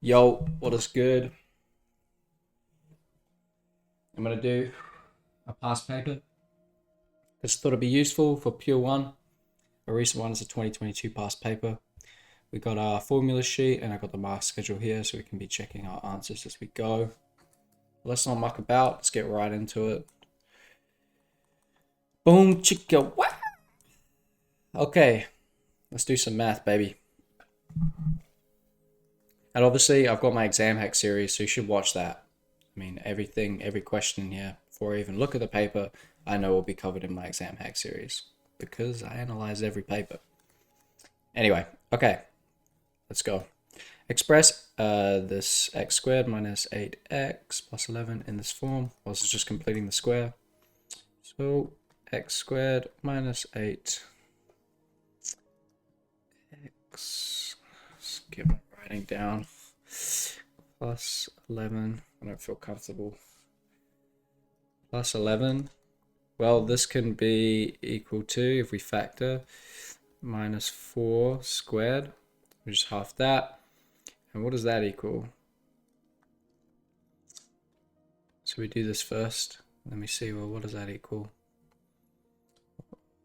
Yo, what is good? I'm gonna do a past paper. Just thought it'd be useful for Pure 1. A recent one is a 2022 past paper. We got our formula sheet and I got the mark schedule here so we can be checking our answers as we go. Let's not muck about, let's get right into it. Boom chicka wow! Okay, let's do some math, baby. And obviously I've got my exam hack series, so you should watch that. I mean, every question in here, before I even look at the paper, I know will be covered in my exam hack series because I analyze every paper. Anyway, okay, let's go. Express this x squared minus 8x plus 11 in this form. Well, this is just completing the square. So x squared minus 8x. Let's get my writing down. Plus 11. I don't feel comfortable. Plus 11. Well, this can be equal to, if we factor, minus 4 squared, which is half that. And what does that equal? So we do this first. Let me see, well, what does that equal?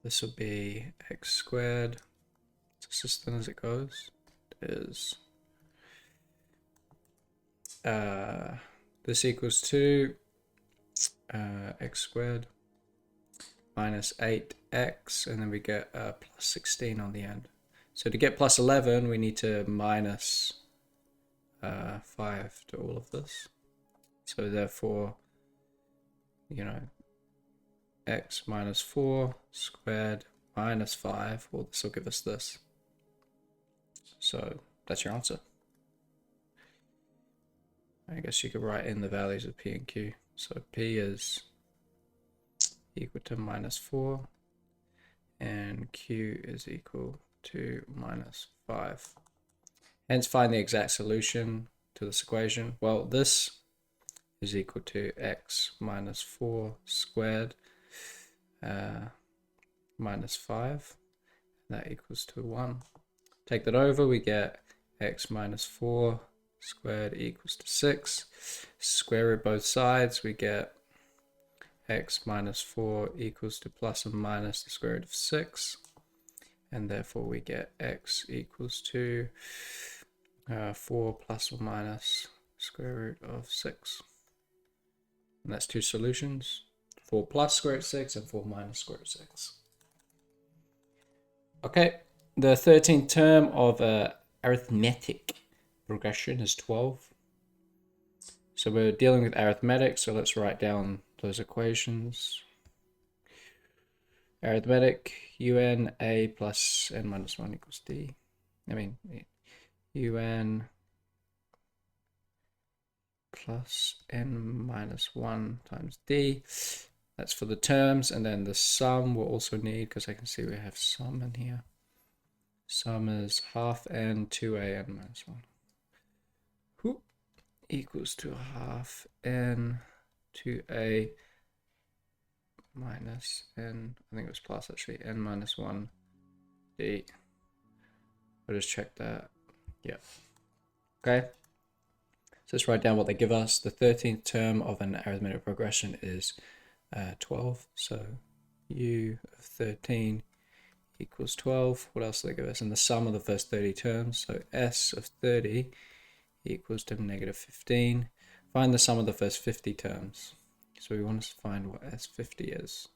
This will be x squared. It's as thin as it goes. It is. This equals to x squared minus 8x, and then we get plus 16 on the end. So to get plus 11, we need to minus 5 to all of this. So therefore, x minus 4 squared minus 5, well, this will give us this. So that's your answer. I guess you could write in the values of p and q. So p is equal to minus 4 and q is equal to minus 5. Hence find the exact solution to this equation. Well, this is equal to x minus 4 squared minus 5. That equals to 1. Take that over, we get x minus 4 squared equals to 6. Square root both sides, we get x minus 4 equals to plus and minus the square root of 6. And therefore we get x equals to 4 plus or minus square root of 6. And that's two solutions. 4 plus square root of 6 and 4 minus square root of 6. Okay, the 13th term of arithmetic progression is 12. So we're dealing with arithmetic, so let's write down those equations. Arithmetic, un a plus n minus 1 equals d. I mean, un plus n minus 1 times d. That's for the terms, and then the sum we'll also need, because I can see we have sum in here. Sum is half n 2a n minus 1. Equals to half n 2a minus n, I think it was plus actually, n minus 1 d. I'll just check that. Yeah. Okay. So let's write down what they give us. The 13th term of an arithmetic progression is 12. So u of 13 equals 12. What else do they give us? And the sum of the first 30 terms. So s of 30 equals to negative 15. Find the sum of the first 50 terms. So we want to find what S50 is.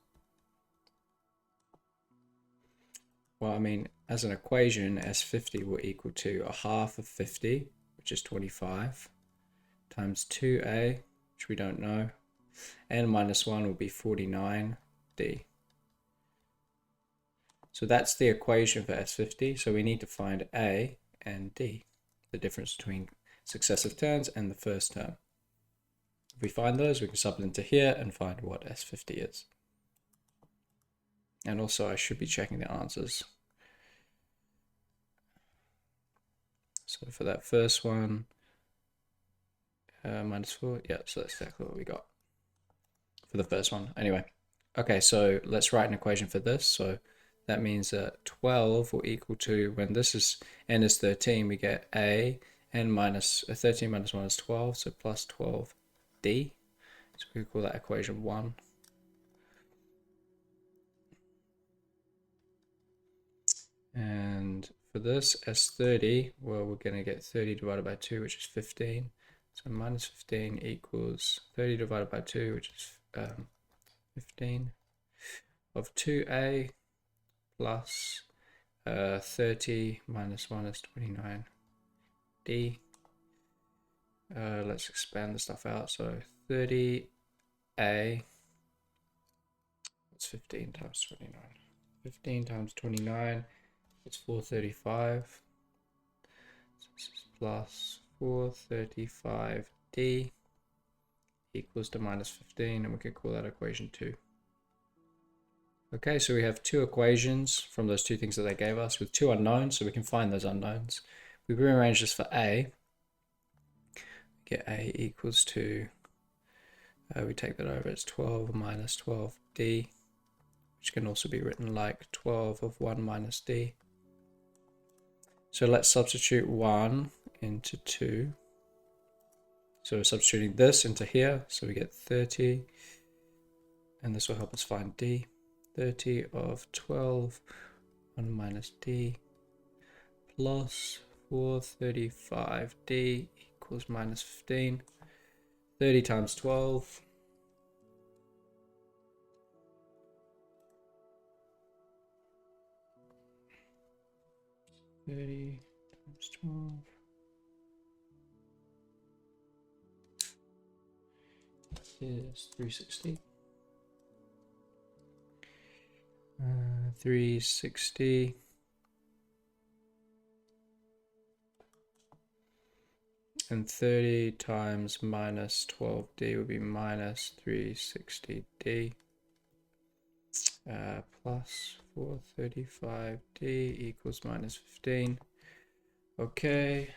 Well, I mean, as an equation, S50 will equal to a half of 50, which is 25, times 2a, which we don't know, and minus 1 will be 49d. So that's the equation for S50. So we need to find a and d, the difference between successive terms and the first term. If we find those, we can sub it into here and find what S50 is. And also I should be checking the answers. So for that first one, minus 4, yeah, so that's exactly what we got for the first one. Anyway, okay, so let's write an equation for this. So that means that 12 will equal to, when this is n is 13, we get a and minus 13 minus 1 is 12, so plus 12d. So we call that equation 1. And for this S30, well, we're going to get 30 divided by 2, which is 15. So minus 15 equals 30 divided by 2, which is 15 of 2a plus 30 minus 1 is 29d. Let's expand the stuff out. So 30a, that's 15 times 29. 15 times 29 is 435. So this is plus 435d equals to minus 15, and we could call that equation 2. Okay, so we have two equations from those two things that they gave us with two unknowns, so we can find those unknowns. We rearrange this for a. We get a equals to, we take that over, it's 12 minus 12d, which can also be written like 12 of 1 minus d. So let's substitute 1 into 2. So we're substituting this into here, so we get 30, and this will help us find d. 30 of 12, 1 minus d, plus 435d equals minus 15. 30 times 12. 30 times 12 is 360. 360 and 30 times minus 12d would be minus 360d plus 435d equals minus 15. Okay,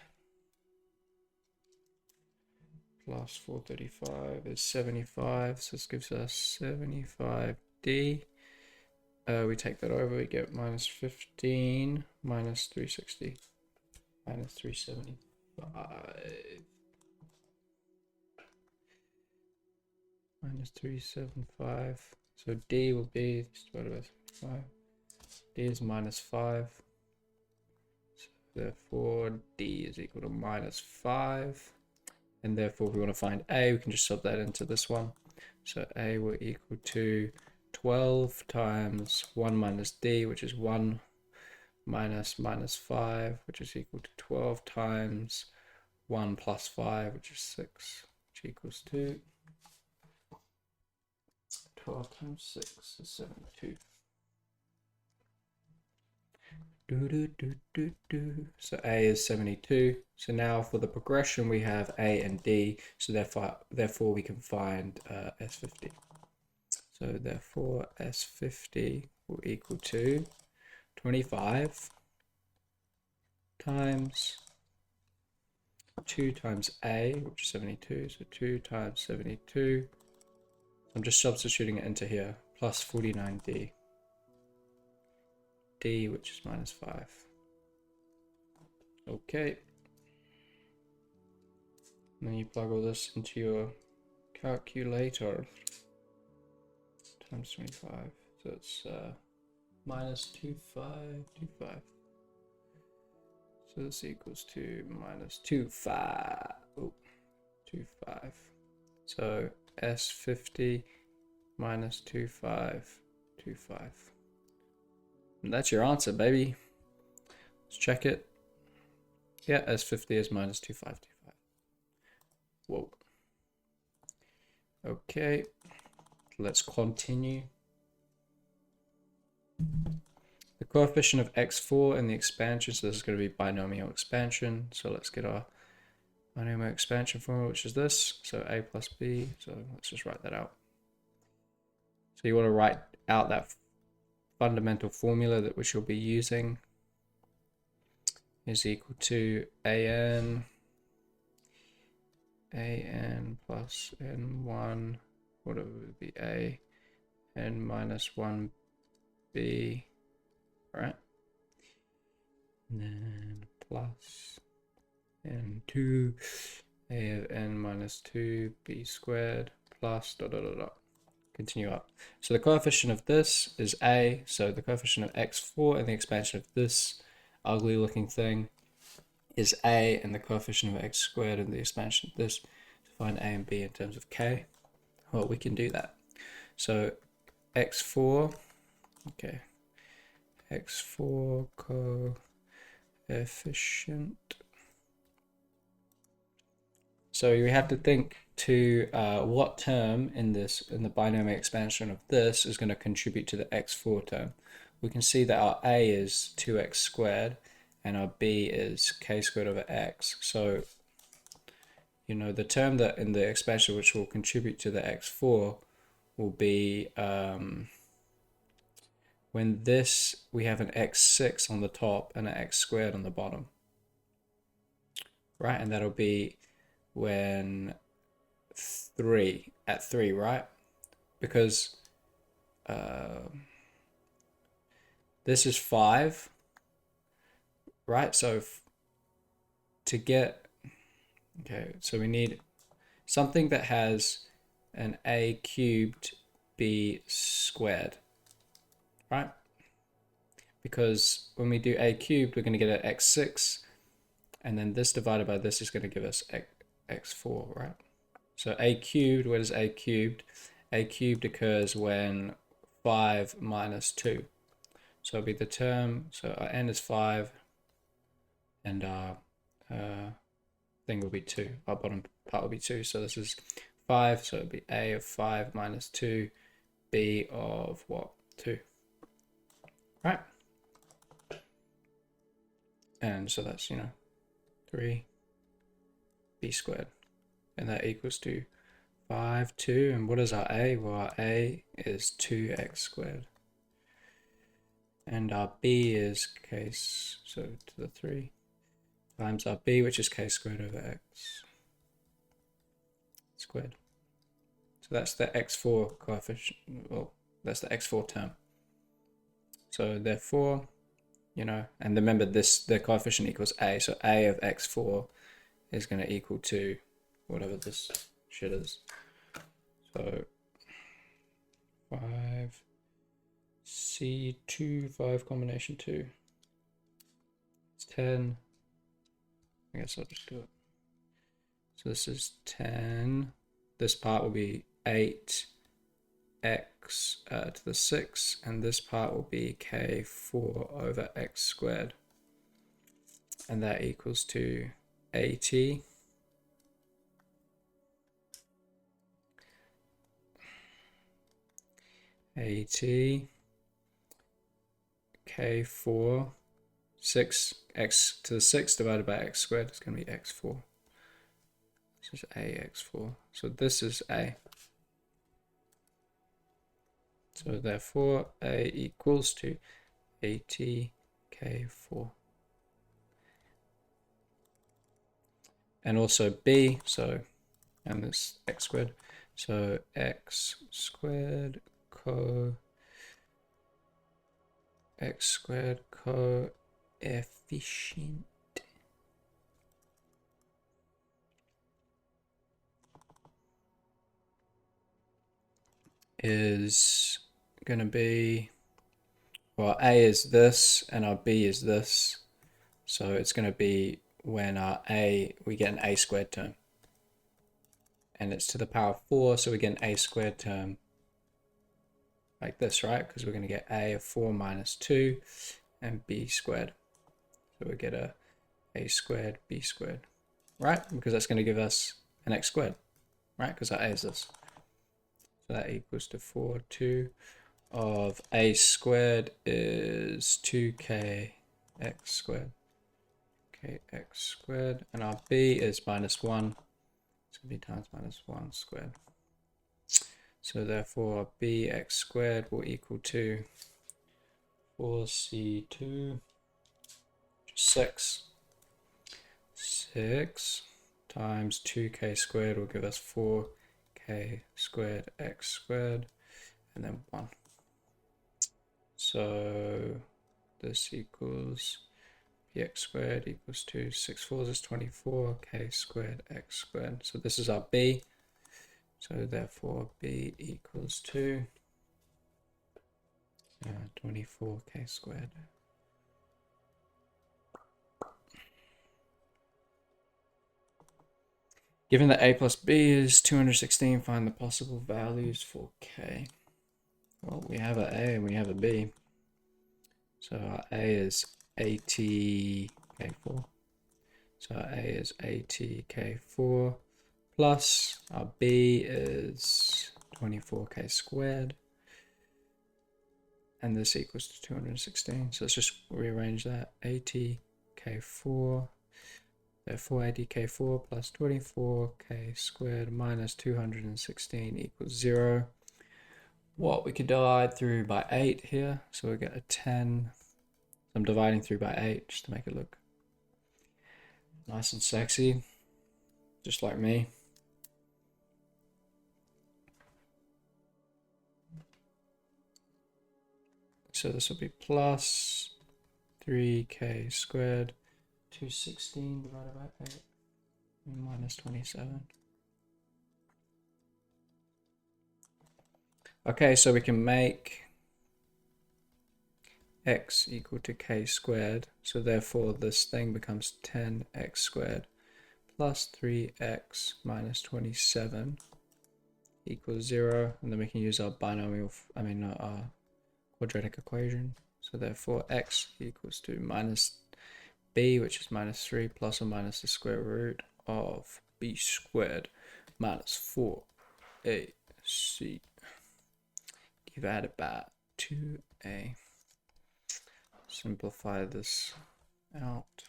plus 435 is 75, so this gives us 75d. We take that over, we get minus 15 minus 360 minus 375 minus 375. So d will be divided by 75. D is minus 5. So therefore d is equal to minus 5. And therefore if we want to find a, we can just sub that into this one. So a will equal to 12 times 1 minus d, which is 1 minus minus 5, which is equal to 12 times 1 plus 5, which is 6, which equals to 12 times 6 is 72. So a is 72. So now for the progression we have a and d, so therefore we can find S50. So therefore S50 will equal to 25 times 2 times a, which is 72, so 2 times 72. I'm just substituting it into here, plus 49d. D, which is minus 5. Okay. And then you plug all this into your calculator. Times 25. So it's minus 2525. So this equals to minus 25. Oh, 25. So S50 minus 2525. And that's your answer, baby. Let's check it. Yeah, S50 is minus 2525. Whoa. Okay, let's continue. The coefficient of x4 in the expansion, so this is going to be binomial expansion. So let's get our binomial expansion formula, which is this. So a plus b, so let's just write that out. So you want to write out that fundamental formula that which you'll be using is equal to an plus n1, whatever would be a, n minus 1b, right? And then plus n2 2 a of n minus 2 b squared plus dot dot dot dot. Continue up. So the coefficient of this is a, so the coefficient of x4 and the expansion of this ugly looking thing is a, and the coefficient of x squared and the expansion of this, to find a and b in terms of k. Well, we can do that. So x4, okay, x4 coefficient. So you have to think to what term in the binomial expansion of this is going to contribute to the x4 term. We can see that our a is 2x squared and our b is k squared over x. So, you know, the term that in the expansion which will contribute to the x4 will be when this, we have an x6 on the top and an x squared on the bottom, right? And that'll be when 3, right? Because this is 5, right? So to get, okay, so we need something that has an a cubed b squared, right? Because when we do a cubed, we're going to get an x6, and then this divided by this is going to give us x4, right? So a cubed, what is a cubed? A cubed occurs when 5 minus 2. So it'll be the term, so our n is 5, and our thing will be 2. Our bottom part will be 2. So this is 5, so it'll be a of 5 minus 2, b of what? 2. Right? And so that's, 3 b squared. And that equals to 5, 2. And what is our a? Well, our a is 2x squared. And our b is k, so to the 3, times our b, which is k squared over x squared. So that's the x4 coefficient, well, that's the x4 term. So therefore, and remember this, the coefficient equals a, so a of x4 is going to equal to whatever this shit is. So 5 C2, 5 combination 2. It's 10. I guess I'll just do it. So this is 10. This part will be 8x to the 6, and this part will be k4 over x squared. And that equals to 80 k4, 6x to the 6 divided by x squared is going to be x4. This is ax4. So this is a. So therefore a equals to 80 k4. And also b, and this x squared. So x squared coefficient is going to be, well, a is this and our b is this. So it's going to be when our a, we get an a squared term. And it's to the power of 4, so we get an a squared term like this, right? Because we're going to get a of 4 minus 2 and b squared. So we get a squared, b squared, right? Because that's going to give us an x squared, right? Because our a is this. So that equals to 4, 2 of a squared is 2k x squared. Kx squared, and our b is minus 1. It's going to be times minus 1 squared. So therefore bx squared will equal to 4c2, 6 times 2k squared will give us 4k squared x squared, and then 1. So this equals bx squared equals to 6 fours is 24, k squared x squared. So this is our b. So therefore b equals to 24k squared. Given that a plus b is 216, find the possible values for k. Well, we have a and we have a b. So our a is ATK4. So our a is ATK4 plus our b is 24k squared. And this equals to 216. So let's just rearrange that. ATK4. Therefore, ATK4 plus 24k squared minus 216 equals 0. What we could divide through by 8 here. So we get a 10. I'm dividing through by 8 just to make it look nice and sexy, just like me. So this will be plus 3k squared, 216 divided by 8, and minus 27. Okay, so we can make x equal to k squared. So therefore this thing becomes 10x squared plus 3x minus 27 equals 0. And then we can use our our quadratic equation. So therefore x equals to minus b, which is minus 3, plus or minus the square root of b squared minus 4ac divided by 2a. Simplify this out.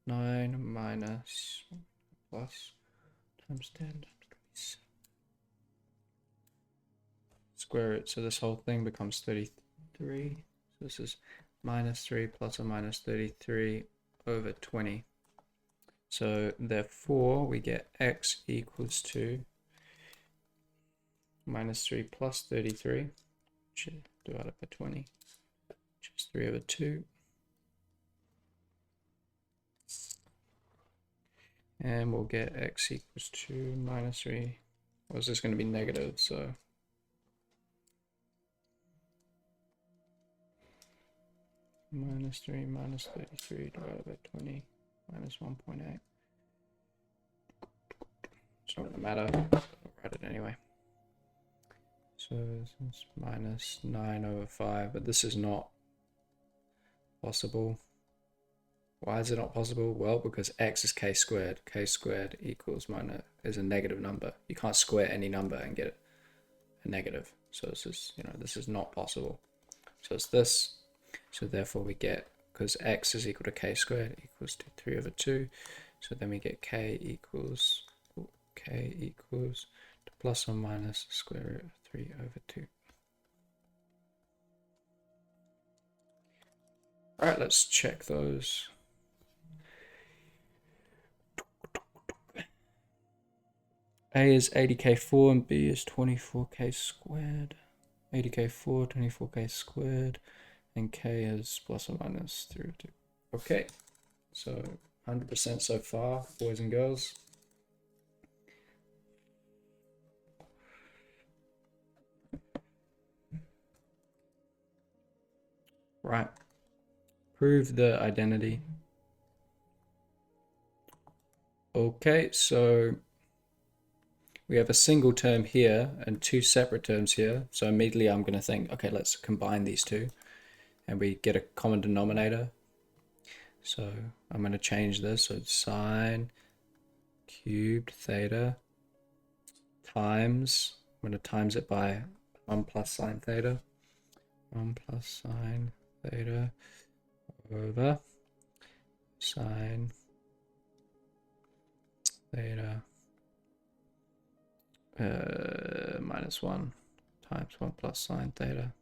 9 minus plus times 10 times 27. Square root. So this whole thing becomes 33. So this is minus 3 plus or minus 33 over 20. So therefore we get x equals to minus 3 plus 33, which is divided by 20, which is 3 over 2. And we'll get x equals to minus 3. Or is this going to be negative? So minus 3 minus 33 divided by 20 minus 1.8. It's not going to matter. I'll write it anyway. So this is minus 9 over 5, but this is not possible. Why is it not possible? Well, because x is k squared. K squared equals minus is a negative number. You can't square any number and get a negative. So this is, this is not possible. So it's this. So therefore we get, because x is equal to k squared equals to 3 over 2. So then we get k equals to plus or minus the square root of 3 over 2. All right, let's check those. A is 80k4 and B is 24k squared. 80k4, 24k squared, and K is plus or minus 3 over 2. Okay, so 100% so far, boys and girls. Right, prove the identity. Okay, so we have a single term here and two separate terms here. So immediately I'm going to think, okay, let's combine these two. And we get a common denominator. So I'm going to change this. So it's sine cubed theta times, I'm going to times it by 1 plus sine theta. 1 plus sine theta over sine theta minus 1 times 1 plus sine theta.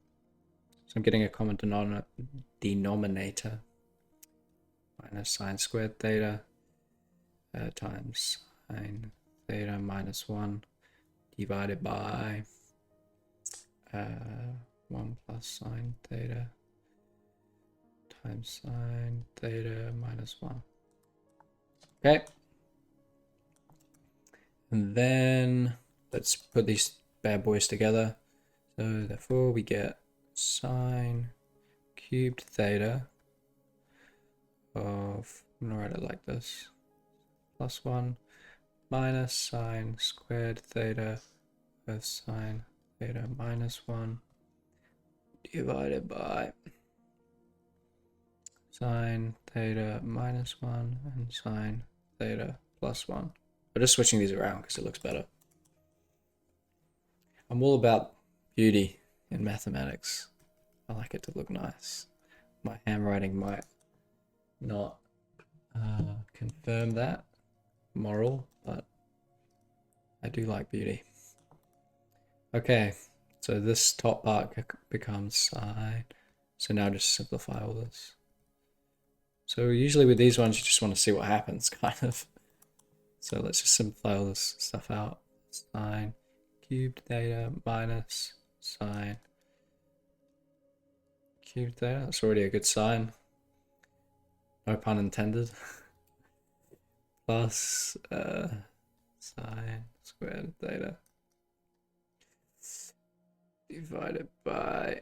So I'm getting a common denominator minus sine squared theta times sine theta minus 1 divided by 1 plus sine theta times sine theta minus 1. Okay. And then let's put these bad boys together. So therefore we get sine cubed theta of, I'm gonna write it like this, plus 1 minus sine squared theta of sine theta minus 1 divided by sine theta minus 1 and sine theta plus 1. We're just switching these around because it looks better. I'm all about beauty in mathematics. I like it to look nice. My handwriting might not confirm that moral, but I do like beauty. Okay, so this top part becomes sine. So now just simplify all this. So usually with these ones, you just want to see what happens, kind of. So let's just simplify all this stuff out. Sine cubed theta minus sine cubed theta. That's already a good sign. No pun intended. Plus sine squared theta divided by,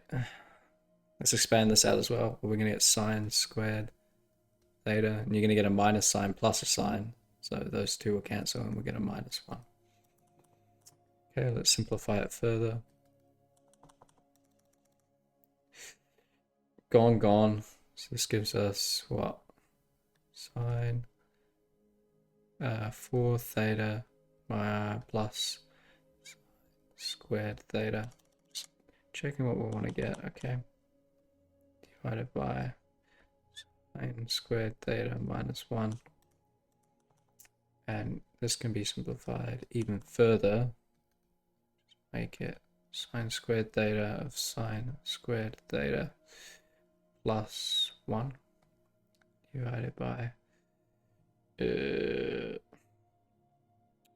let's expand this out as well. We're going to get sine squared theta, and you're going to get a minus sign plus a sign. So those two will cancel and we'll get a minus 1. Okay, let's simplify it further. Gone, gone. So this gives us what? Sine 4 theta plus squared theta. Just checking what we want to get. Okay. Divided by sine squared theta minus 1. And this can be simplified even further. Make it sine squared theta of sine squared theta plus 1 divided by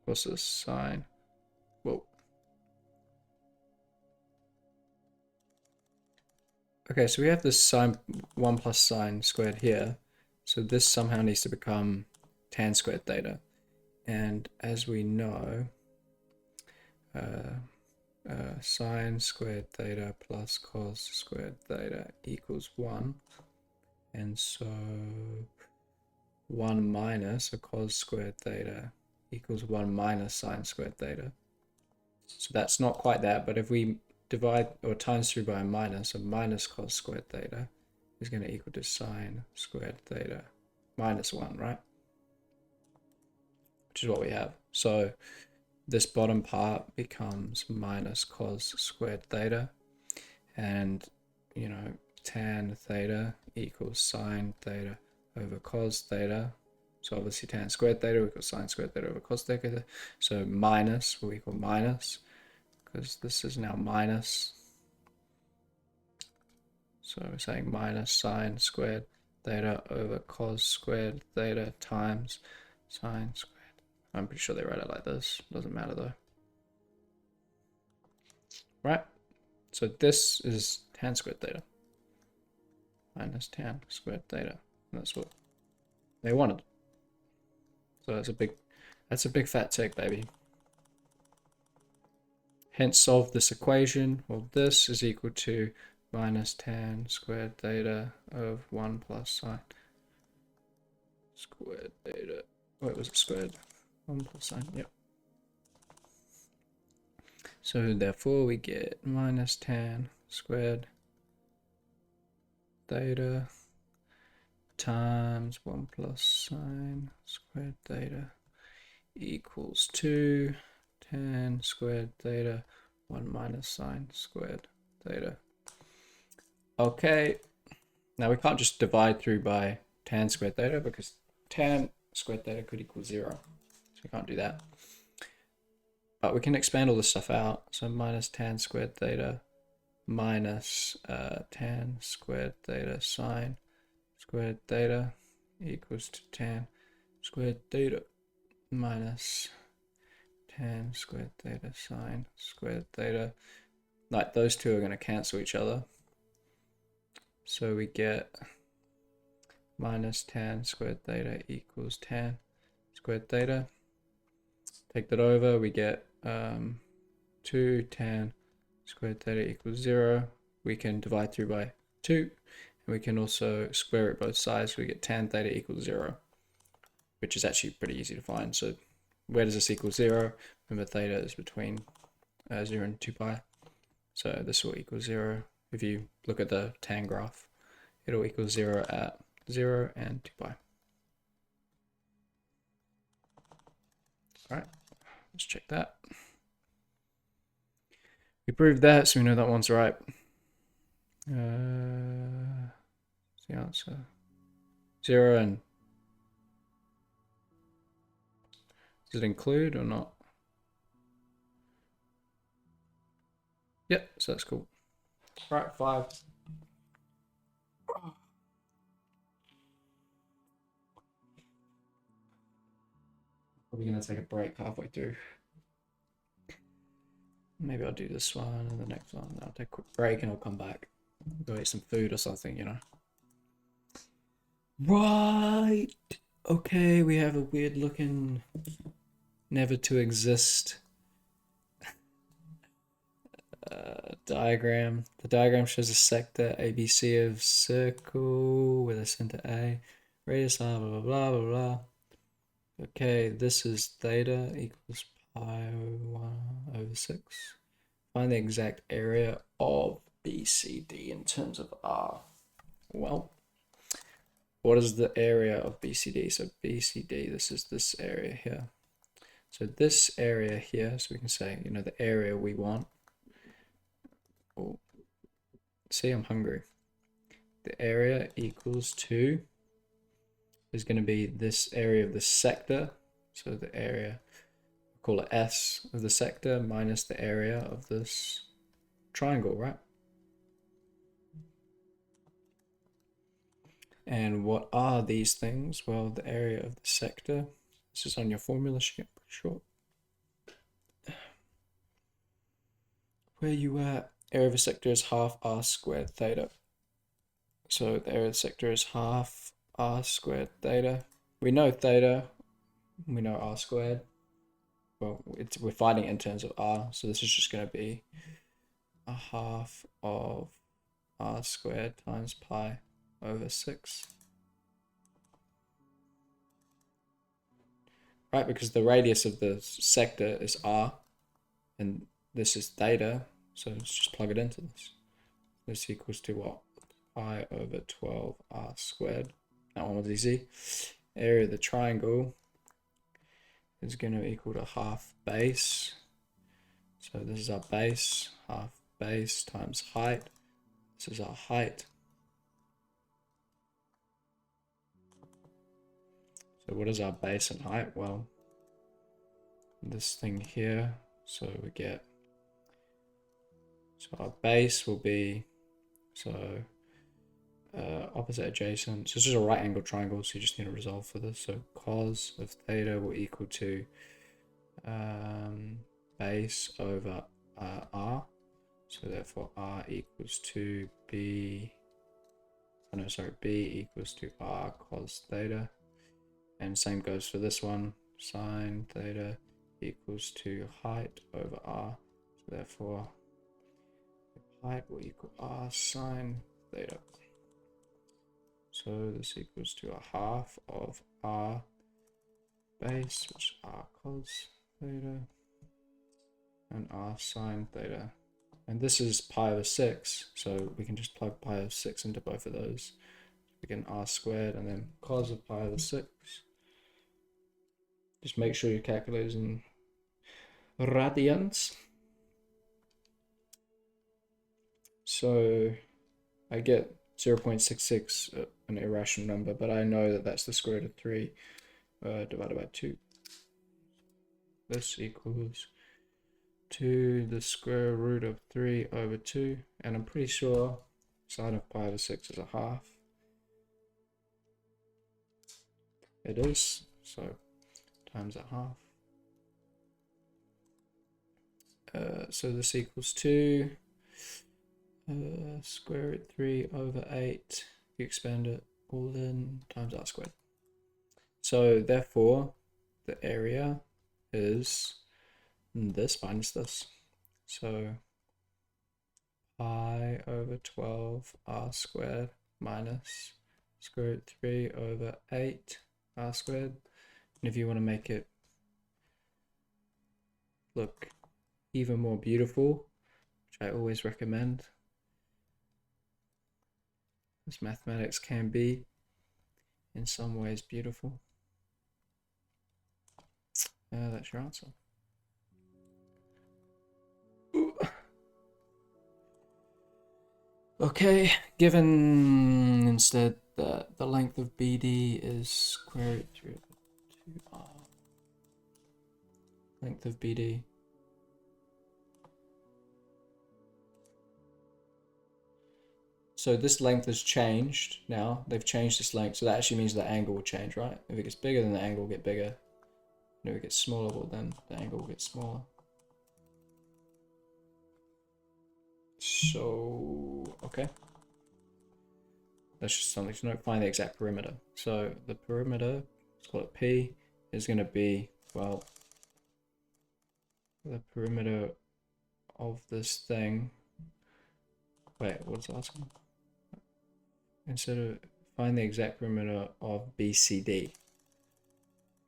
what's this sine? Whoa. Okay, so we have this sine 1 plus sine squared here. So this somehow needs to become tan squared theta. And as we know, sine squared theta plus cos squared theta equals 1. And so 1 minus a cos squared theta equals 1 minus sine squared theta. So that's not quite that, but if we divide or times through by a minus cos squared theta is going to equal to sine squared theta minus 1, right? Which is what we have. So this bottom part becomes minus cos squared theta, and you know, tan theta equals sine theta over cos theta. So obviously tan squared theta equals sine squared theta over cos theta. So minus will equal minus, because this is now minus. So we're saying minus sine squared theta over cos squared theta times sine squared. I'm pretty sure they write it like this. Doesn't matter though. Right? So this is tan squared theta minus tan squared theta. And that's what they wanted. So that's a big fat tick, baby. Hence solve this equation. Well, this is equal to minus tan squared theta of 1 plus sine squared theta. Wait, was it squared? 1 plus sine, yep. So therefore we get minus tan squared theta times 1 plus sine squared theta equals 2 tan squared theta 1 minus sine squared theta. Okay, now we can't just divide through by tan squared theta because tan squared theta could equal 0. So we can't do that. But we can expand all this stuff out. So minus tan squared theta minus tan squared theta sine squared theta equals to tan squared theta minus tan squared theta sine squared theta. Like those two are going to cancel each other. So we get minus tan squared theta equals tan squared theta. Take that over, we get 2 tan squared theta equals 0. We can divide through by 2, and we can also square root both sides. We get tan theta equals 0, which is actually pretty easy to find. So where does this equal 0? Remember, theta is between 0 and 2 pi. So this will equal 0. If you look at the tan graph, it'll equal 0 at 0 and 2 pi. All right, let's check that. We proved that, so we know that one's right. The answer 0 and does it include or not? Yep, so that's cool. Right, 5. Probably gonna take a break halfway through. Maybe I'll do this one and the next one. I'll take a quick break and I'll come back. Go eat some food or something, you know. Right. Okay, we have a weird looking never to exist diagram. The diagram shows a sector ABC of circle with a center A, radius R, blah, blah, blah, blah, blah. Okay, this is theta equals pi over 6. Find the exact area of BCD in terms of R. Well, what is the area of BCD? So BCD, this is this area here. So this area here, so we can say, you know, the area we want. Oh, see, I'm hungry. The area equals to is going to be this area of the sector. So the area, call it S of the sector minus the area of this triangle, right? And what are these things? Well, the area of the sector, this is on your formula sheet, I'm pretty sure. Where you at? Area of a sector is half r squared theta. So the area of the sector is half r squared theta. We know theta, we know r squared. Well, we're finding it in terms of r, so this is just going to be a half of r squared times pi over 6. Right, because the radius of the sector is r, and this is theta, so let's just plug it into this. This equals to what? Pi over 12 r squared. That one was easy. Area of the triangle is going to equal to half base. So this is our base, half base times height. This is our height. So what is our base and height? Well, this thing here. So we get, so our base will be, so opposite adjacent. So this is a right angle triangle, so you just need to resolve for this. So cos of theta will equal to base over r. So therefore r equals to b, oh no, sorry, b equals to r cos theta. And same goes for this one, sine theta equals to height over r. So therefore height will equal r sine theta. So this equals to a half of r base, which is r cos theta, and r sine theta. And this is pi over 6, so we can just plug pi over 6 into both of those. We get r squared and then cos of pi over 6. Just make sure your calculator's in radians. So I get 0.66, an irrational number, but I know that that's the square root of 3 divided by 2. This equals to the square root of 3 over 2, and I'm pretty sure sine of pi over 6 is a half. It is, so times a half. So this equals to square root 3 over 8. You expand it, all in times r squared. So therefore, the area is this minus this. So pi over 12 r squared minus square root 3 over 8 r squared. And if you want to make it look even more beautiful, which I always recommend, as mathematics can be in some ways beautiful, that's your answer. Okay, given instead that the length of BD is square root 3 over 2r. Length of BD. So this length has changed now. They've changed this length, so that actually means the angle will change, right? If it gets bigger, then the angle will get bigger. And if it gets smaller, well, then the angle will get smaller. So, okay. That's just something to note. Find the exact perimeter. So the perimeter, let's call it P, is going to be, well, the perimeter of this thing. Wait, what's it asking? Instead of find the exact perimeter of BCD.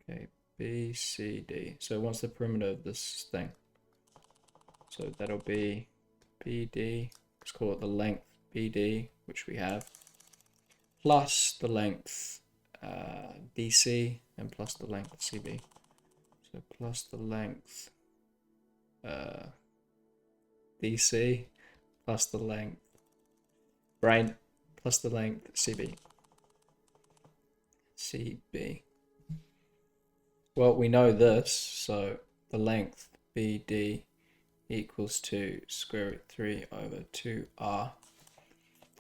Okay, BCD. So what's the perimeter of this thing? So that'll be BD. Let's call it the length BD, which we have, plus the length DC and plus the length CB. So plus the length DC plus the length brain plus the length CB. Well, we know this, so the length BD equals to square root 3 over 2r.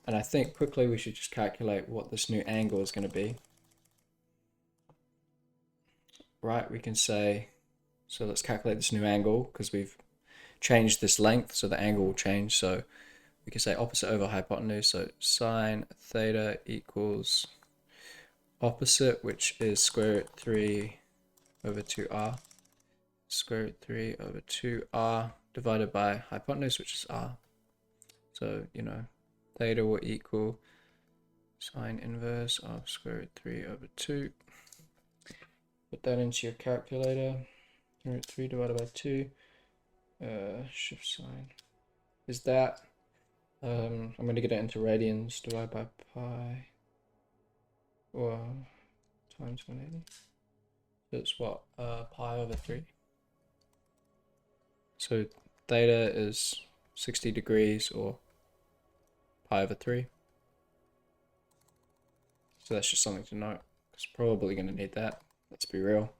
And I think quickly we should just calculate what this new angle is going to be. Right, we can say, so let's calculate this new angle because we've changed this length, so the angle will change. So we can say opposite over hypotenuse, so sine theta equals opposite, which is square root 3 over 2r, square root 3 over 2r divided by hypotenuse, which is r. So, you know, theta will equal sine inverse of square root 3 over 2. Put that into your calculator. Root 3 divided by 2. Shift sign. Is that, I'm going to get it into radians, divided by pi, or times 180. So it's what? Pi over 3. So theta is 60 degrees, or pi over 3. So that's just something to note. It's probably going to need that. Let's be real.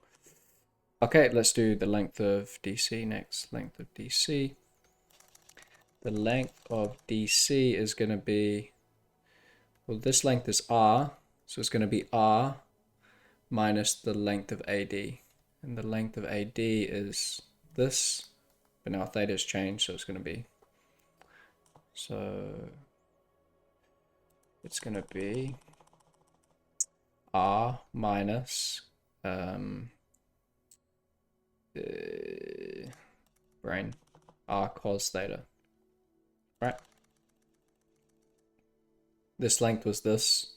Okay, let's do the length of DC next. Length of DC. The length of DC is going to be, well, this length is R, so it's going to be R minus the length of AD. And the length of AD is this, but now theta has changed, so it's going to be, so it's going to be R minus brain r cos theta, right? This length was this,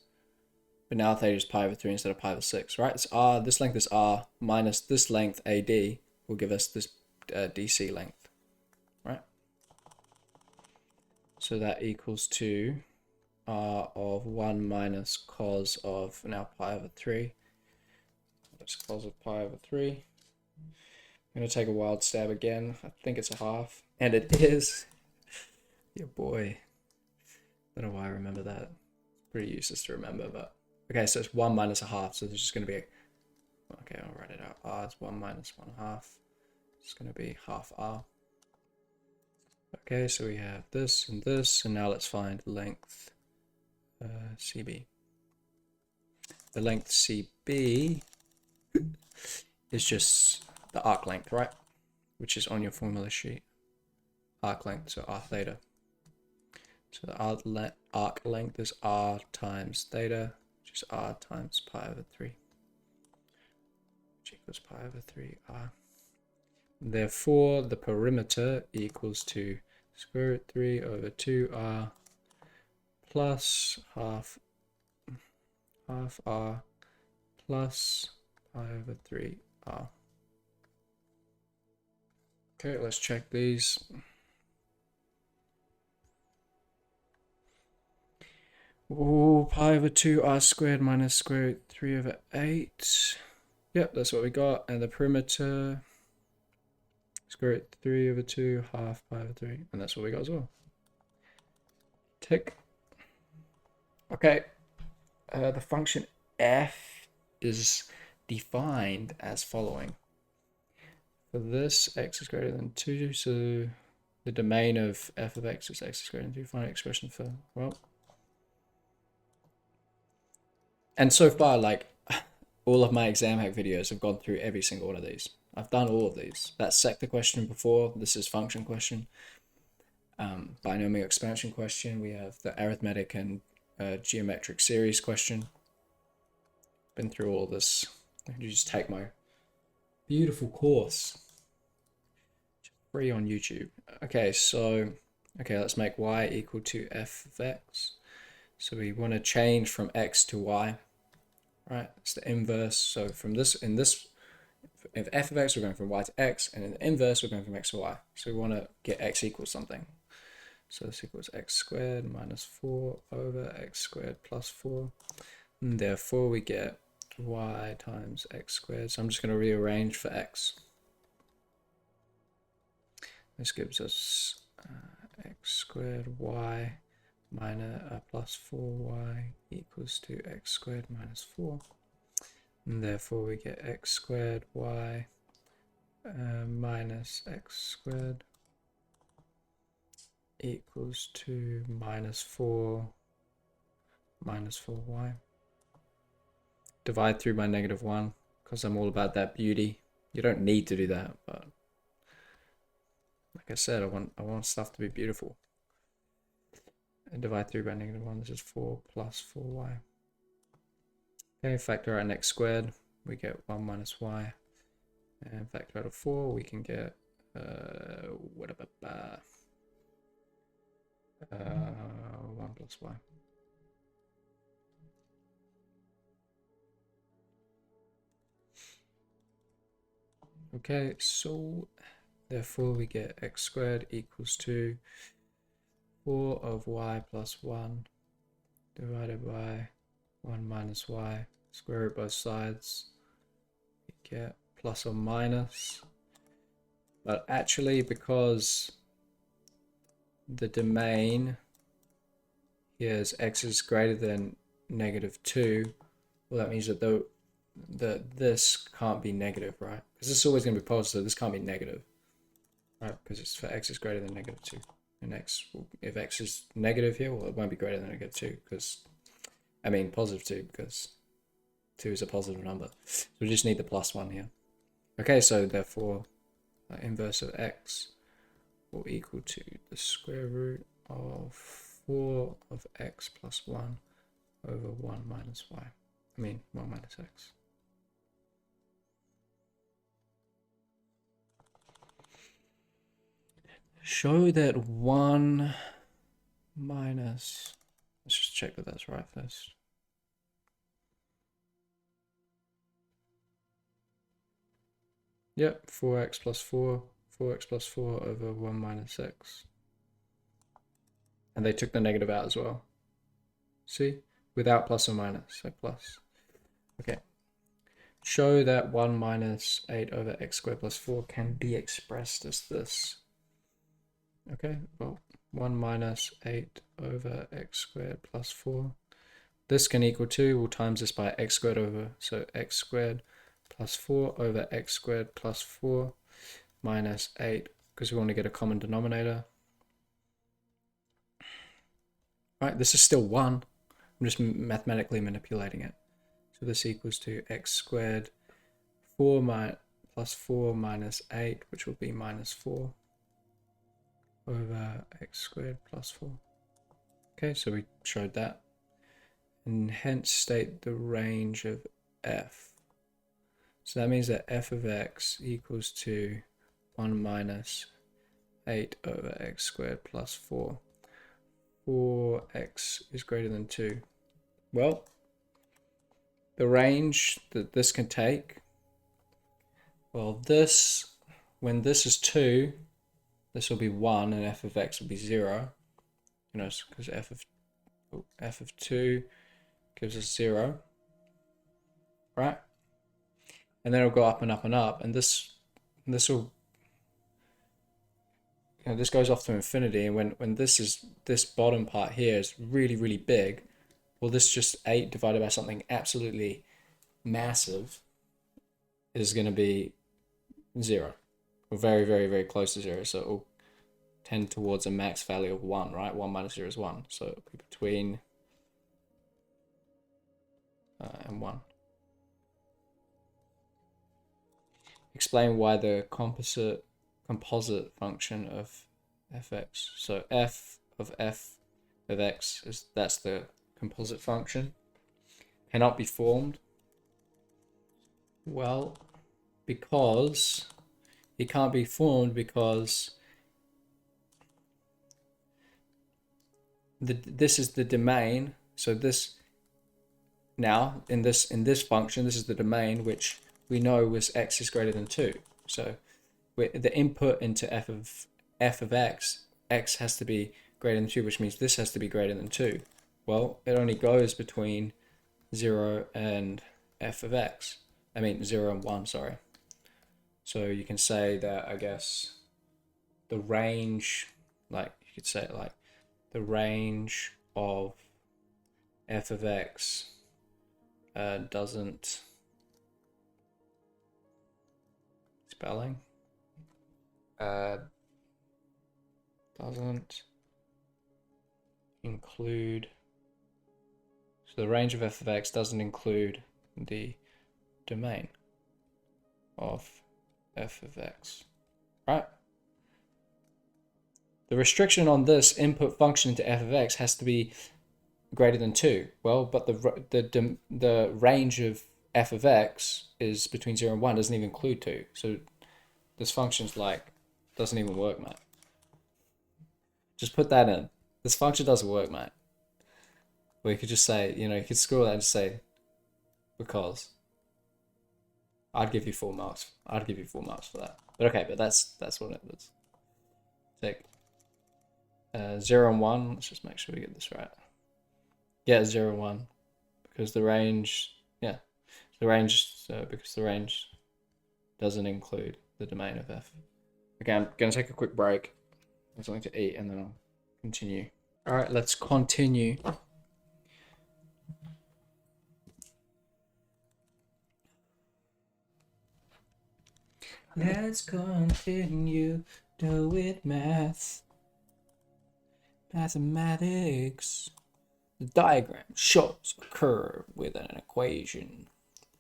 but now theta is pi over 3 instead of pi over 6, right? It's r, this length is r minus this length AD will give us this DC length, right? So that equals to r of 1 minus cos of now pi over 3. That's cos of pi over 3. I'm going to take a wild stab again. I think it's a half. And it is. Yeah, boy. I don't know why I remember that. It's pretty useless to remember, but... Okay, so it's 1 minus a half, so there's just going to be a... Okay, I'll write it out. R is 1 minus 1/2. It's going to be half r. Okay, so we have this, and now let's find length CB. The length CB is just the arc length, right? Which is on your formula sheet. Arc length, so r theta. So the arc length is r times theta. which is r times pi over 3, which equals pi over 3r. Therefore, the perimeter equals to square root 3 over 2r plus half r plus pi over 3r. Okay, let's check these. Oh, pi over 2r squared minus square root 3 over 8. Yep, that's what we got. And the perimeter, square root 3 over 2, half pi over 3. And that's what we got as well. Tick. Okay. The function f is defined as following. For this, x is greater than 2, so the domain of f of x is x is greater than 2. Find an expression for, well. And so far, like, all of my exam hack videos have gone through every single one of these. I've done all of these. That's sector question before. This is function question. Binomial expansion question. We have the arithmetic and geometric series question. Been through all this. You just take my beautiful course. Free on YouTube. Okay, so, let's make y equal to f of x. So we want to change from x to y. Right, it's the inverse. So from this, if f of x, we're going from y to x, and in the inverse, we're going from x to y. So we want to get x equals something. So this equals x squared minus 4 over x squared plus 4. And therefore, we get y times x squared. So I'm just going to rearrange for x. This gives us x squared y minus plus 4y equals to x squared minus 4. And therefore we get x squared y minus x squared equals to minus 4 minus 4y. Divide through by negative 1 because I'm all about that beauty. You don't need to do that, but like I said, I want stuff to be beautiful. And divide through by negative 1. This is 4 plus 4y. Okay, factor out x squared. We get 1 minus y. And factor out of 4, we can get 1 plus y. Okay, so therefore we get x squared equals to 4 of y plus 1 divided by 1 minus y, square root both sides, we get plus or minus. But actually, because the domain here is x is greater than negative 2, well, that means that this can't be negative, right? Because this is always going to be positive. This can't be negative, right? Because it's for x is greater than negative 2. And if x is negative here, well, it won't be greater than negative 2 because, I mean, positive 2 because 2 is a positive number. So we just need the plus 1 here. Okay, so therefore, the inverse of x will equal to the square root of 4 of x plus 1 over 1 minus y. I mean, 1 minus x. Show that 1 minus, let's just check that that's right first. Yep, 4x plus 4, 4x plus 4 over 1 minus x. And they took the negative out as well. See? Without plus or minus, so plus. Okay. Show that 1 minus 8 over x squared plus 4 can be expressed as this. Okay, well, 1 minus 8 over x squared plus 4. This can equal 2. We'll times this by x squared over, so x squared plus 4 over x squared plus 4 minus 8, because we want to get a common denominator. Right, this is still 1. I'm just mathematically manipulating it. So this equals to x squared 4 plus 4 minus 8, which will be minus 4 over x squared plus 4. Okay, so we showed that. and hence state the range of f. So that means that f of x equals to 1 minus 8 over x squared plus 4. 4x is greater than 2. Well, the range that this can take, well, this, when this is 2, this will be 1 and f of x will be 0. You know, because f of 2 gives us 0, right? And then it'll go up and up and up, and this will, you know, this goes off to infinity, and when this bottom part here is really big, well, this just 8 divided by something absolutely massive is going to be 0, or very close to 0. So it will tend towards a max value of 1, right? 1 minus 0 is 1. So it'll be between and 1. Explain why the composite function of fx. So f of x that's the composite function, cannot be formed. Well, because it can't be formed because this is the domain. So this now in this function, this is the domain which we know was x is greater than 2. So the input into f of x has to be greater than 2, which means this has to be greater than 2. Well, it only goes between 0 and f of x. I mean 0 and 1, sorry. So you can say that, I guess, the range, like you could say it like the range of f of x doesn't doesn't include, so the range of f of x doesn't include the domain of f of x, right? The restriction on this input function to f of x has to be greater than 2. Well, but the range of f of x is between 0 and 1, doesn't even include 2. So this function's like, doesn't even work, mate. Just put that in. This function doesn't work, mate. Or you could just say, you know, you could scroll that and just say, because. I'd give you 4 marks. I'd give you 4 marks for that. But okay, but that's what it is. Take 0 and 1. Let's just make sure we get this right. Yeah, 0 and 1. Because the range, yeah. The range, because the range doesn't include the domain of f. Okay, I'm going to take a quick break. I'm something to eat and then I'll continue. All right, let's continue. Let's continue with mathematics. The diagram shows a curve with an equation.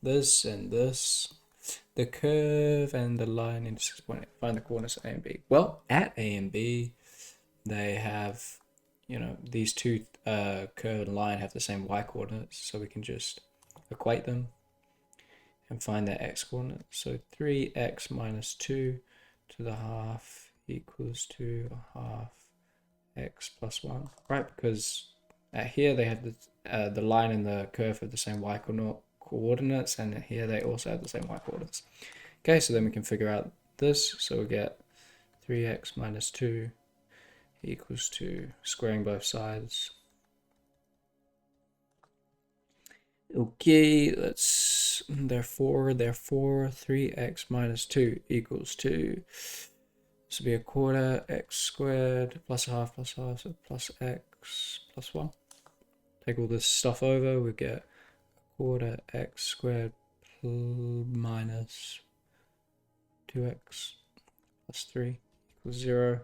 This and this. The curve and the line intersect point. Find the coordinates A and B. Well, at A and B, they have, you know, these two curve and line have the same y coordinates, so we can just equate them and find their x coordinates. So 3x minus 2 to the half equals 2 half x plus 1, right? Because here they have the line and the curve have the same y coordinates, and here they also have the same y coordinates. Okay, so then we can figure out this. So we get 3x minus 2 equals to squaring both sides. Okay, let's therefore 3x minus 2 equals 2. This will be a quarter x squared plus a half, so plus x plus 1. Take all this stuff over, we get a quarter x squared minus 2x plus 3 equals 0.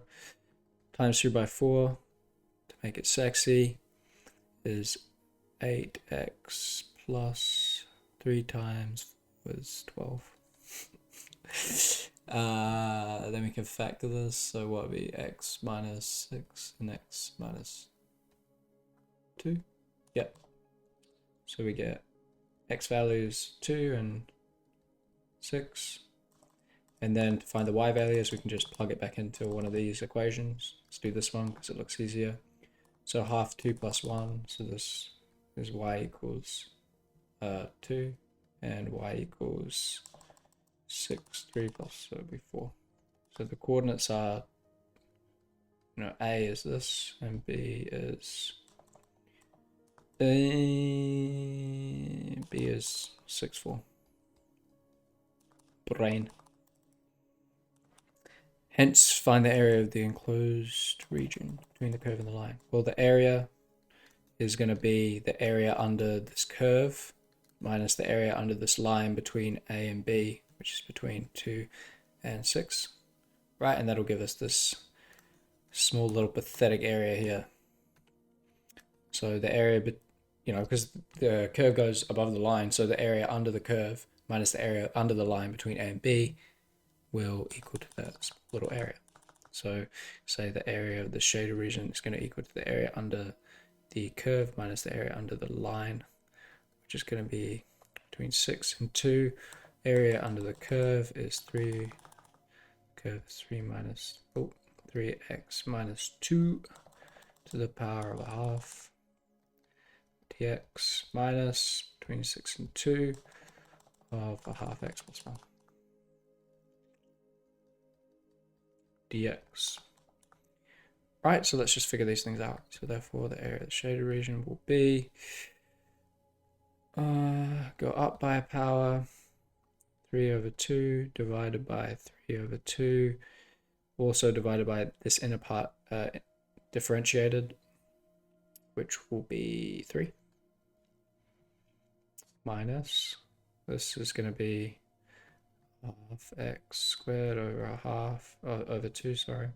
Times 3 by 4 to make it sexy is 8x plus 3 times was 12. Then we can factor this, so what would be x minus 6 and x minus 2? Yep. So we get x values 2 and 6. And then to find the y values, we can just plug it back into one of these equations. Let's do this one because it looks easier. So half 2 plus 1, so this is y equals 2, and y equals 6, 3 plus, so it'll be 4. So the coordinates are, A is this, and B is 6, 4. Brain. Hence, find the area of the enclosed region between the curve and the line. Well, the area is going to be the area under this curve minus the area under this line between A and B, which is between 2 and 6, right? And that'll give us this small little pathetic area here. So the area, because the curve goes above the line, so the area under the curve minus the area under the line between A and B will equal to that little area. So say the area of the shaded region is going to equal to the area under the curve minus the area under the line, which is going to be between 6 and 2. Area under the curve is 3. Curve is 3x minus 2 to the power of a half. Dx minus between 6 and 2 of a half x plus 1. Dx. Right, so let's just figure these things out. So therefore the area of the shaded region will be go up by a power 3 over 2 divided by 3 over 2, also divided by this inner part differentiated, which will be 3, minus, this is going to be half x squared over a half, over 2, sorry,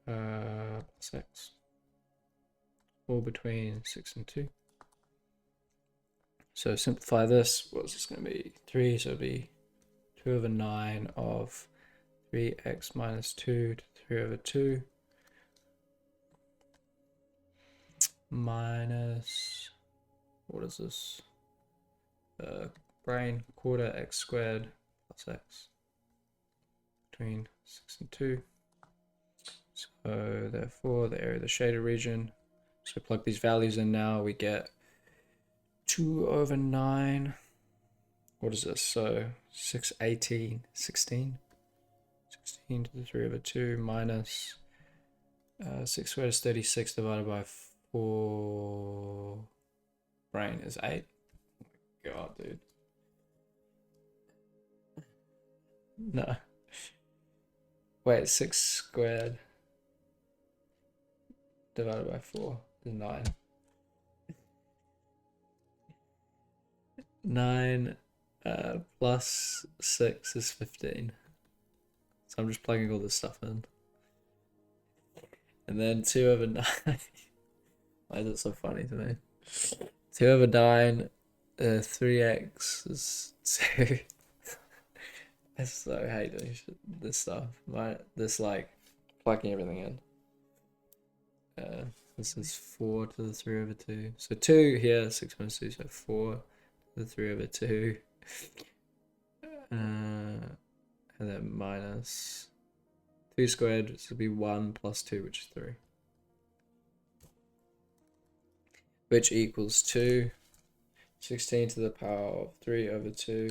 plus x, all between 6 and 2. So simplify this, what's this going to be? 3, so it'll be 2 over 9 of 3x minus 2 to 3 over 2 minus, what is this? Brain, quarter x squared plus x between 6 and 2. So therefore the area of the shaded region, so plug these values in now, we get 2 over 9, what is this? So 6, 18, 16. 16 to the 3 over 2 minus 6 squared is 36 divided by 4. Brain is 8. God, dude. No. Wait, 6 squared divided by 4 is 9. 9 plus 6 is 15. So I'm just plugging all this stuff in. And then 2 over 9. Why is it so funny to me? 2 over 9, 3x is 2. I so hate this stuff. This like plugging everything in. This is 4 to the 3 over 2. So 2 here, 6 minus 2, so 4 to the 3 over 2. And then minus 2 squared, this would be 1 plus 2, which is 3. Which equals 2. 16 to the power of 3 over 2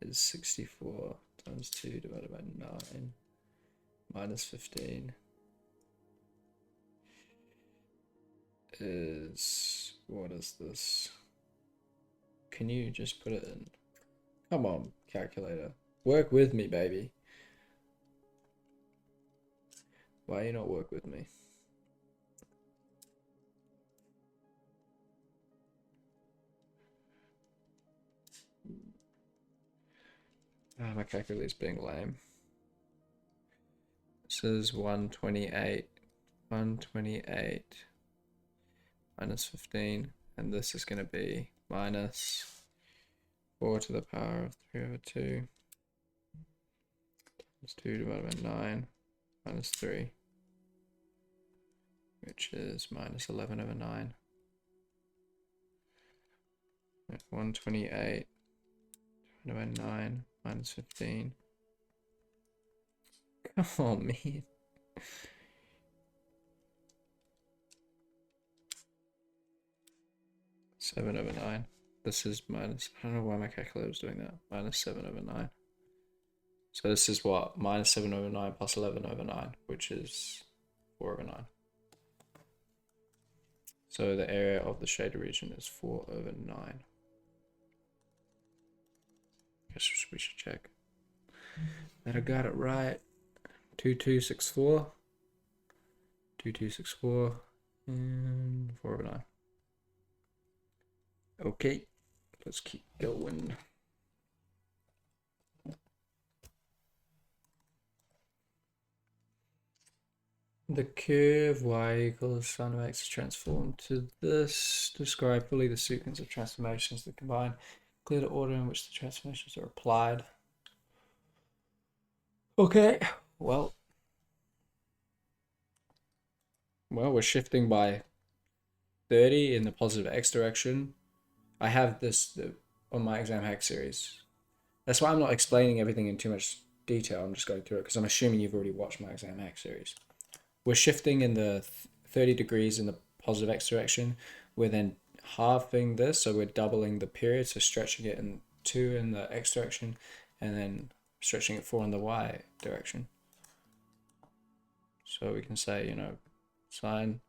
is 64 times 2 divided by 9 minus 15 is, what is this? Can you just put it in? Come on, calculator. Work with me, baby. Why you not work with me? My calculator's being lame. This is 128 minus 15, and this is going to be minus 4 to the power of 3 over 2 times 2 divided by 9 minus 3, which is minus 11 over 9. 128 divided by 9 minus 15. Oh, man. Seven over 9. This is minus, I don't know why my calculator was doing that. Minus 7 over 9. So this is what? Minus 7 over 9 plus 11 over 9, which is 4 over 9. So the area of the shaded region is 4 over 9. Guess we should check that I got it right. 2264. 2264 and 4 over 9. Okay, let's keep going. The curve y equals sin of x is transformed to this. Describe fully the sequence of transformations that combine. Clear the order in which the transformations are applied. Okay, well, we're shifting by 30 in the positive x direction. I have this on my exam hack series. That's why I'm not explaining everything in too much detail. I'm just going through it because I'm assuming you've already watched my exam hack series. We're shifting in the 30 degrees in the positive x direction. We're then halving this, so we're doubling the period, so stretching it in 2 in the x direction, and then stretching it 4 in the y direction. So we can say, you know, sine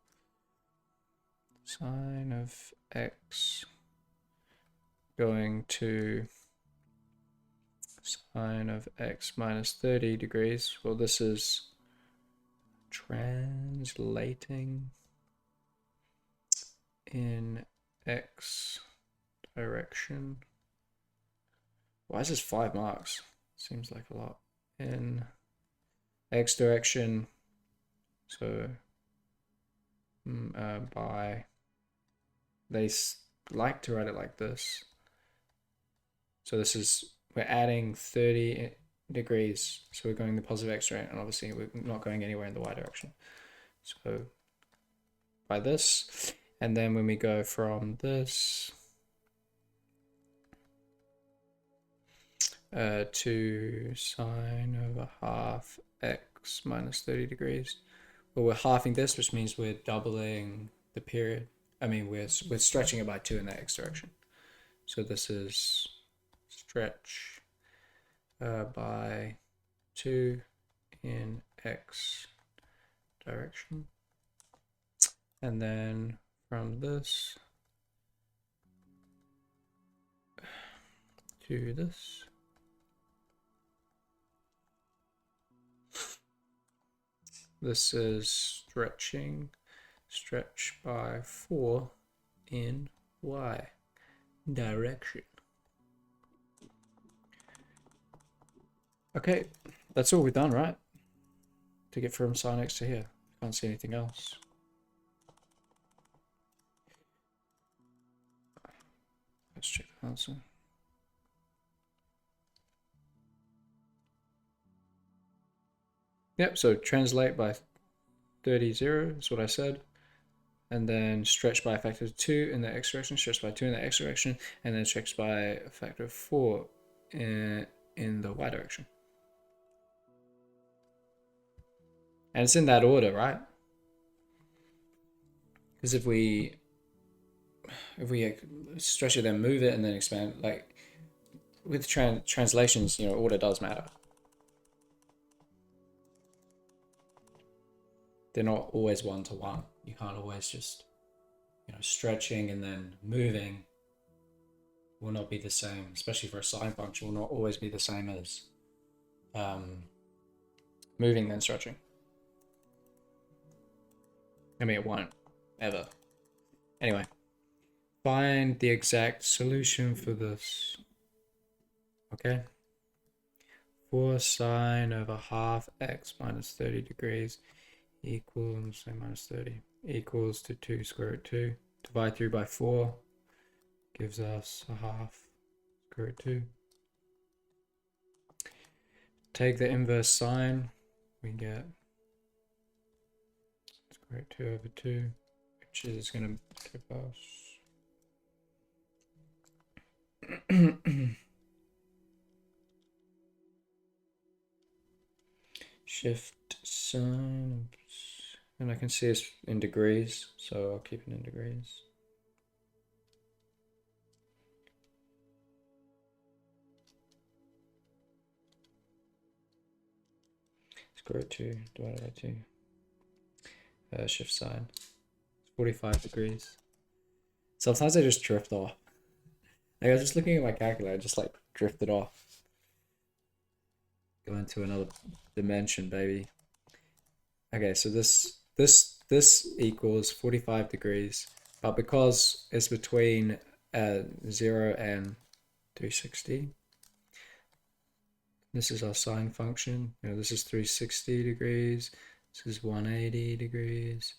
of x going to sine of x minus 30 degrees. Well, this is translating in x direction. Why is this 5 marks? Seems like a lot. In x direction, so by, they like to write it like this. So this is, we're adding 30 degrees, so we're going the positive x direction, and obviously we're not going anywhere in the y direction. So by this, and then when we go from this to sine over half x minus 30 degrees, well, we're halving this, which means we're doubling the period. I mean, we're stretching it by 2 in the x direction. So this is stretch by 2 in x direction. And then from this to this, this is stretch by 4 in y direction. Okay, that's all we've done, right? To get from sine x to here. Can't see anything else. Let's check the answer. Yep, so translate by 30, 0 is what I said. And then stretch by a factor of 2 in the x direction, stretch by 2 in the x direction, and then stretch by a factor of 4 in the y direction. And it's in that order, right? Because if we stretch it, then move it, and then expand, like with translations, you know, order does matter. They're not always one-to-one. You can't always just, you know, stretching and then moving will not be the same, especially for a sine function, will not always be the same as moving then stretching. I mean, it won't, ever. Anyway, find the exact solution for this. Okay? 4 sine over half x minus 30 degrees equals, say minus 30, equals to 2 square root 2. Divide through by 4 gives us a half square root 2. Take the inverse sine, we get square root 2 over 2, which is going to give us Shift sign, and I can see it's in degrees, so I'll keep it in degrees. Square root 2 divided by 2. Shift sign. 45 degrees. Sometimes I just drift off. Like I was just looking at my calculator, just like drifted off. Go into another dimension, baby. Okay, so this equals 45 degrees, but because it's between 0 and 360, this is our sine function. You know, this is 360 degrees, this is 180 degrees,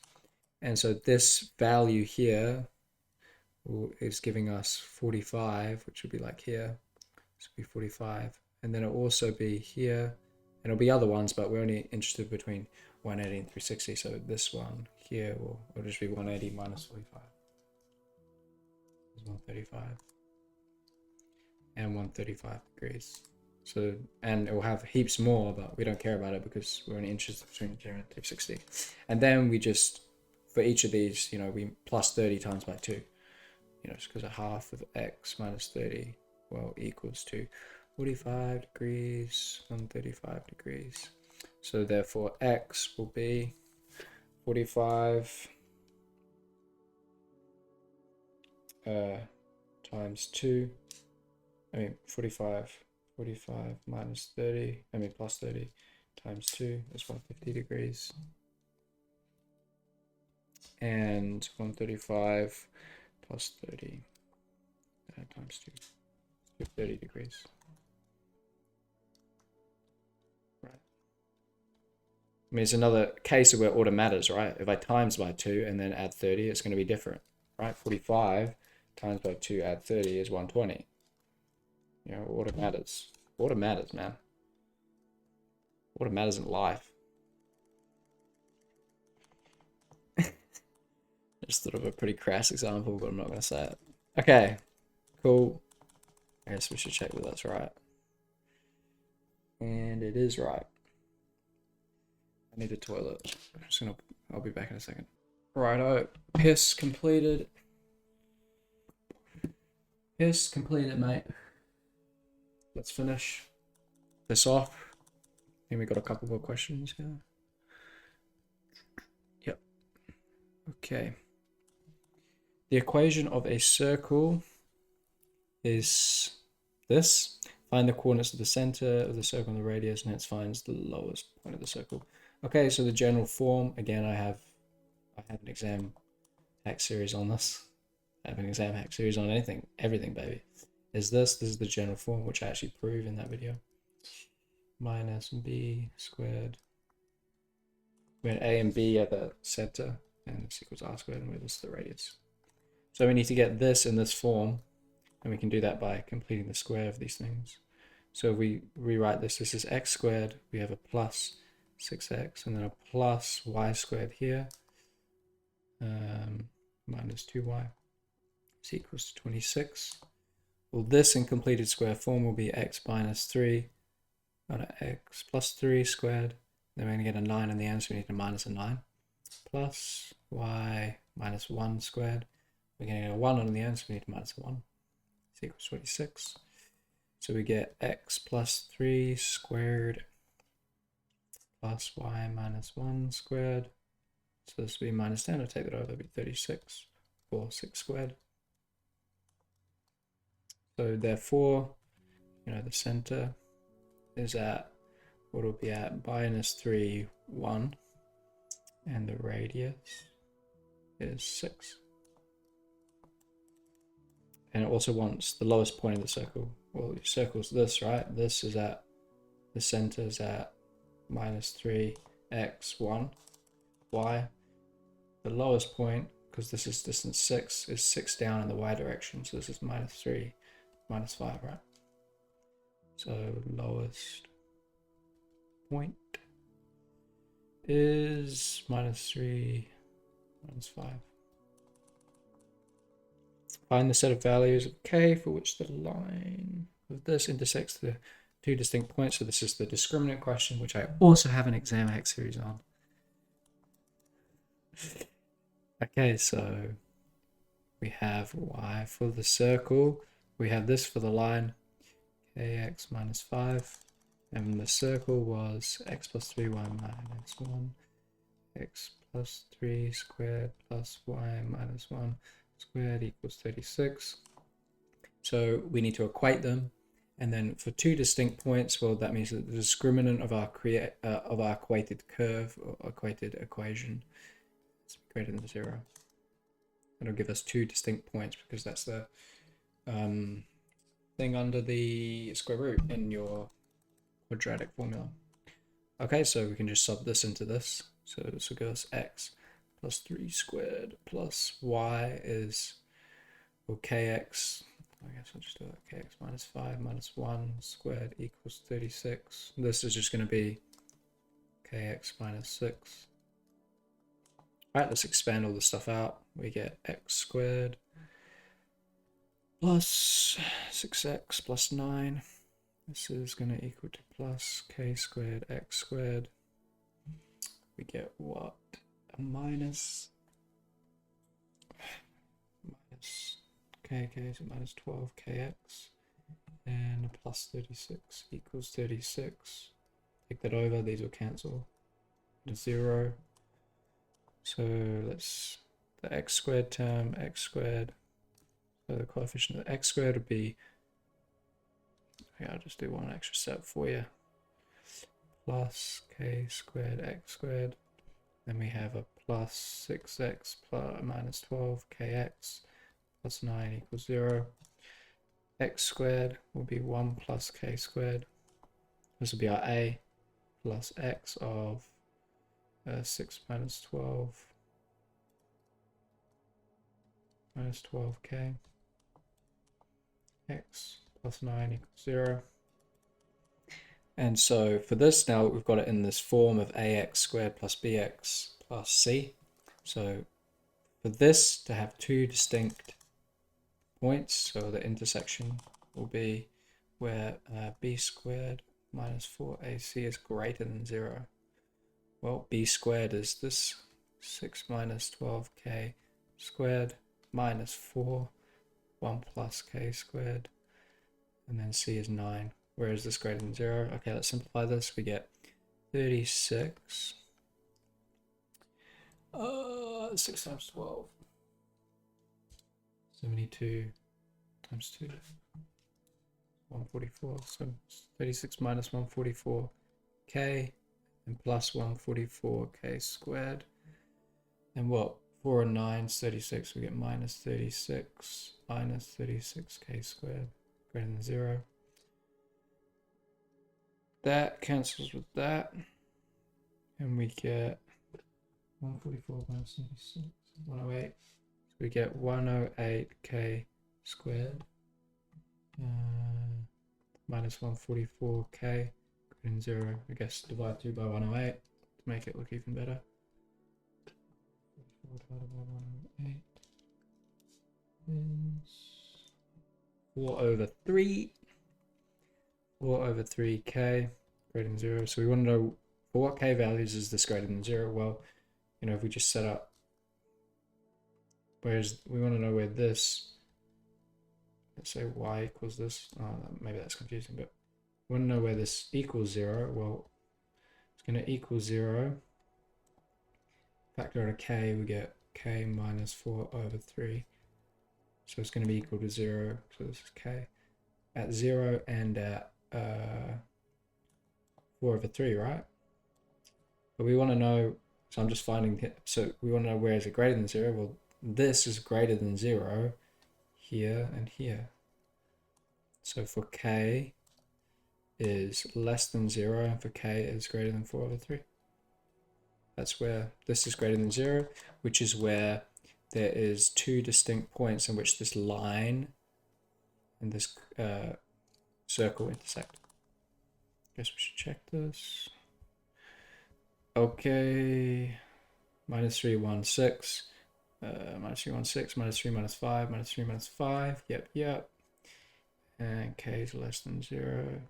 and so this value here is giving us 45, which would be like here. This would be 45, and then it'll also be here, and it'll be other ones, but we're only interested between 180 and 360, so this one here will just be 180 minus 45. It's 135 and 135 degrees. So, and it will have heaps more, but we don't care about it because we're only interested between 0 and 360. And then we just, for each of these, you know, we plus 30 times by 2. You know, just because a half of x minus 30, well, equals to 45 degrees, 135 degrees. So therefore x will be 45 times 2. I mean 45 minus 30, I mean plus 30 times 2 is 150 degrees. And 135 plus 30 times 2 is 30 degrees. Right. I mean, it's another case of where order matters, right? If I times by 2 and then add 30, it's going to be different, right? 45 times by 2 add 30 is 120. You know, order matters. Order matters, man. Order matters in life. I just thought of a pretty crass example, but I'm not going to say it. Okay, cool. I guess we should check that that's right. And it is right. I need a toilet. I'll be back in a second. Righto, piss completed. Piss completed, mate. Let's finish this off. I think we got a couple more questions here. Yep. Okay. The equation of a circle is this. Find the coordinates of the center of the circle and the radius, and hence finds the lowest point of the circle. Okay, so the general form, again, I have an exam hack series on this. I have an exam hack series on everything, baby. Is this. This is the general form, which I actually prove in that video. Minus b squared, when a and b are the center, and this equals r squared, and this is the radius. So we need to get this in this form, and we can do that by completing the square of these things. So if we rewrite this is x squared, we have a plus 6x, and then a plus y squared here, minus 2y is equals to 26. Well, this in completed square form will be x minus 3, x plus 3 squared. Then we're going to get a 9 in the end, so we need to minus a 9. Plus y minus 1 squared. We're going to get a 1 on the end, so we need to minus a 1. Is equals 26. So we get x plus 3 squared plus y minus 1 squared. So this will be minus 10. I'll take that over. That'll be 36. Or 6 squared. So therefore, you know, the center is at what will be at minus 3, 1, and the radius is 6. And it also wants the lowest point of the circle. Well, your circle's this, right? This is at, the center is at minus 3, x, 1, y. The lowest point, because this is distance 6, is 6 down in the y direction. So this is minus 3, minus 5, right? So lowest point is minus 3, minus 5. Find the set of values of k for which the line of this intersects the two distinct points. So this is the discriminant question, which I also have an exam hack series on. Okay, so we have y for the circle. We have this for the line, kx minus 5. And the circle was x plus 3, y minus 1, x plus 3 squared plus y minus 1 squared equals 36. So we need to equate them. And then for two distinct points, well, that means that the discriminant of our equated curve or equated equation is greater than 0. It'll give us two distinct points because that's the thing under the square root in your quadratic formula. Okay, so we can just sub this into this. So this will give us x plus 3 squared plus y is, well, kx, I guess I'll just do it, kx minus 5 minus 1 squared equals 36. This is just going to be kx minus 6. All right, let's expand all this stuff out. We get x squared plus 6x plus 9. This is going to equal to plus k squared x squared. We get what? A minus k, so minus 12kx, and a plus 36 equals 36. Take that over, these will cancel to 0. So let's, the x squared term, x squared, so the coefficient of the x squared would be, I'll just do one extra step for you, plus k squared x squared. Then we have a plus 6x plus minus 12kx plus 9 equals 0. X squared will be 1 plus k squared. This will be our a, plus x of 6 minus 12 minus 12k. X plus 9 equals 0. And so for this, now we've got it in this form of ax squared plus bx plus c. So for this to have two distinct points, so the intersection will be where b squared minus 4ac is greater than 0. Well, b squared is this 6 minus 12k squared minus 4, 1 plus k squared, and then c is 9. Where is this greater than 0? Okay, let's simplify this. We get 36. 6 times 12. 72 times 2. 144. So 36 minus 144k and plus 144k squared. And what? 4 and 9 is 36. We get minus 36 minus 36k squared greater than 0. That cancels with that, and we get 144 minus 36, 108. So we get 108k squared minus 144k greater than 0. I guess divide 2 by 108 to make it look even better. 44 divided by 108 is 4 over 3. 4 over 3k greater than 0. So we want to know for what k values is this greater than 0? Well, you know, if we just set up, whereas we want to know where this, let's say y equals this, maybe that's confusing, but we want to know where this equals 0. Well, it's going to equal 0. Factor out a k, we get k minus 4 over 3. So it's going to be equal to 0. So this is k at 0 and at 4 over 3, right? But we want to know, so I'm just finding, so we want to know where is it greater than 0? Well, this is greater than 0 here and here. So for k is less than 0 and for k is greater than 4 over 3. That's where this is greater than 0, which is where there is two distinct points in which this line and this circle intersect. Guess we should check this. Okay, minus 3, 1, 6. minus 3, 1, 6, minus 3, minus 5, minus 3, minus 5. Yep. And k is less than 0.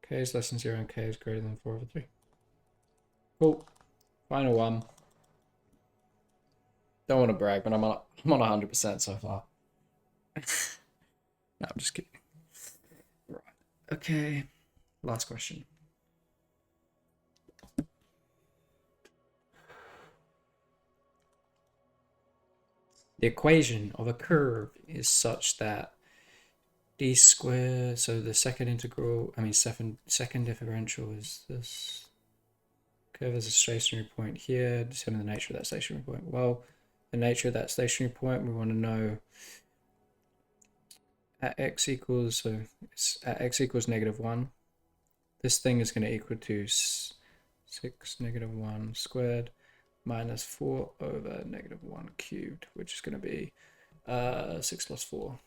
K is less than 0 and k is greater than 4 over 3. Cool. Final one. Don't want to brag, but I'm on 100% so far. No, I'm just kidding. Right. Okay. Last question. The equation of a curve is such that d squared, so the second differential is this. Curve has a stationary point here. Determine the nature of that stationary point. Well, the nature of that stationary point, we want to know at x equals, so it's at x equals -1. This thing is going to equal to 6 -1 squared minus 4 over -1 cubed, which is going to be 6 plus 4,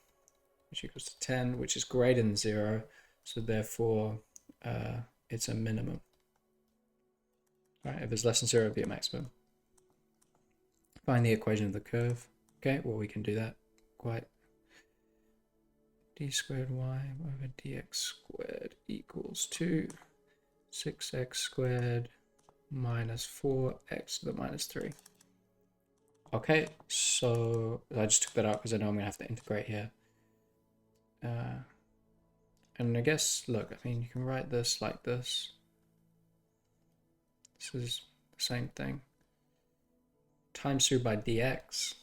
which equals to 10, which is greater than 0. So therefore, it's a minimum. Right, if it's less than 0, it'll be a maximum. Find the equation of the curve. Okay, well, we can do that quite. D squared y over dx squared equals to 6x squared minus 4x to the minus 3. Okay, so I just took that out because I know I'm going to have to integrate here. And I guess, look, I mean, you can write this like this. This is the same thing. Times through by dx.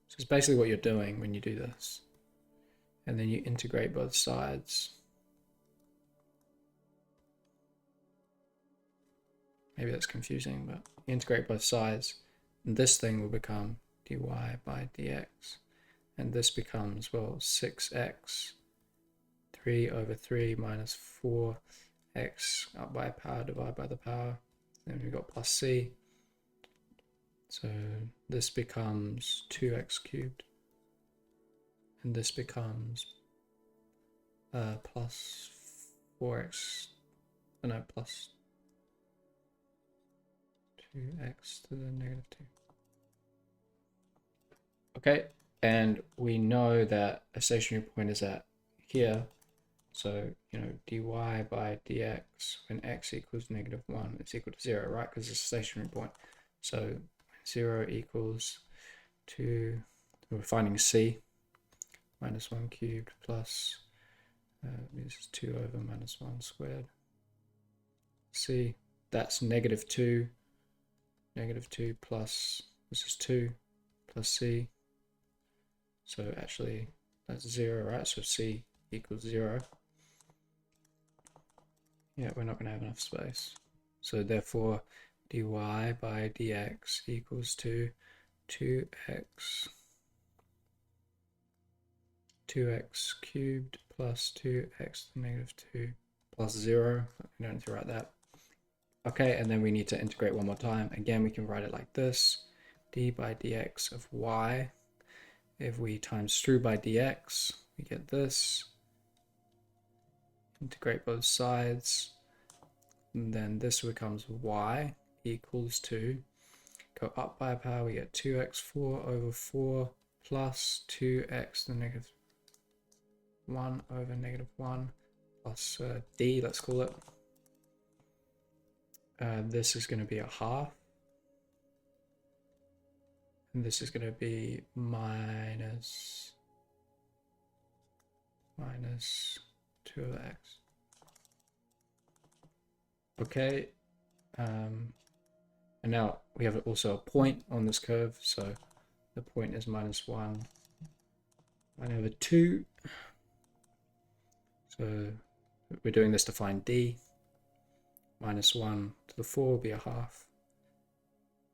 So it's basically what you're doing when you do this. And then you integrate both sides. Maybe that's confusing, but you integrate both sides. And this thing will become dy by dx. And this becomes, well, 6x 3 over 3 minus 4x up by a power divided by the power. Then we've got plus c. So this becomes 2x cubed. And this becomes plus 4x, no, plus 2x to the -2. Okay, and we know that a stationary point is at here. So, you know, dy by dx when x equals -1 is equal to 0, right? Because it's a stationary point. So 0 equals to, we're finding c, minus 1 cubed plus, this is 2 over minus 1 squared. C, that's -2. -2 plus, this is 2 plus c. So actually that's 0, right? So c equals 0. Yeah, we're not going to have enough space. So therefore dy by dx equals to 2x cubed plus 2x to the -2 plus 0. You don't need to write that. Okay, and then we need to integrate one more time. Again, we can write it like this. D by dx of y. If we times through by dx, we get this. Integrate both sides. And then this becomes y equals to, go up by a power, we get 2x4 over 4 plus 2x to the -1 over -1 plus d, let's call it. This is going to be a half. And this is going to be minus 2 over x. Okay. And now we have also a point on this curve. So the point is -1 over 2. So we're doing this to find d. -1 to the 4 will be a half.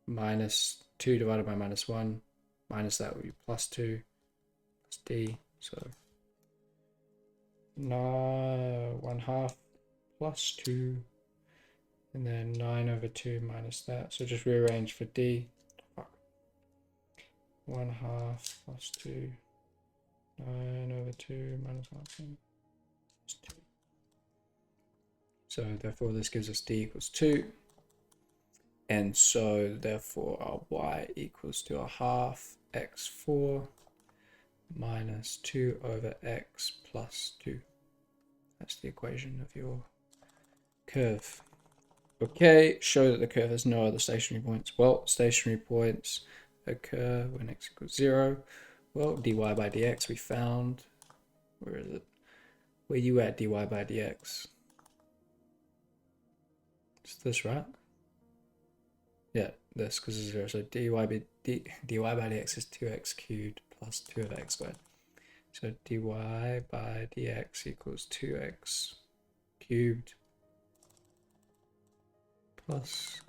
Minus 2 divided by -1. Minus that would be plus 2 plus d. So 1/2 plus 2. And then 9 over 2 minus that. So just rearrange for d. 1/2 plus 2. 9 over 2 minus 1. Plus 2. So therefore this gives us d equals 2. And so therefore our y equals to a half x4 minus 2 over x plus 2. That's the equation of your curve. Okay, show that the curve has no other stationary points. Well, stationary points occur when x equals 0. Well, dy by dx we found. Where is it? Where you at, dy by dx? It's this, right? Yeah, this, because it's 0. So dy by dx is 2x cubed plus 2 over x squared. So dy by dx equals 2x cubed plus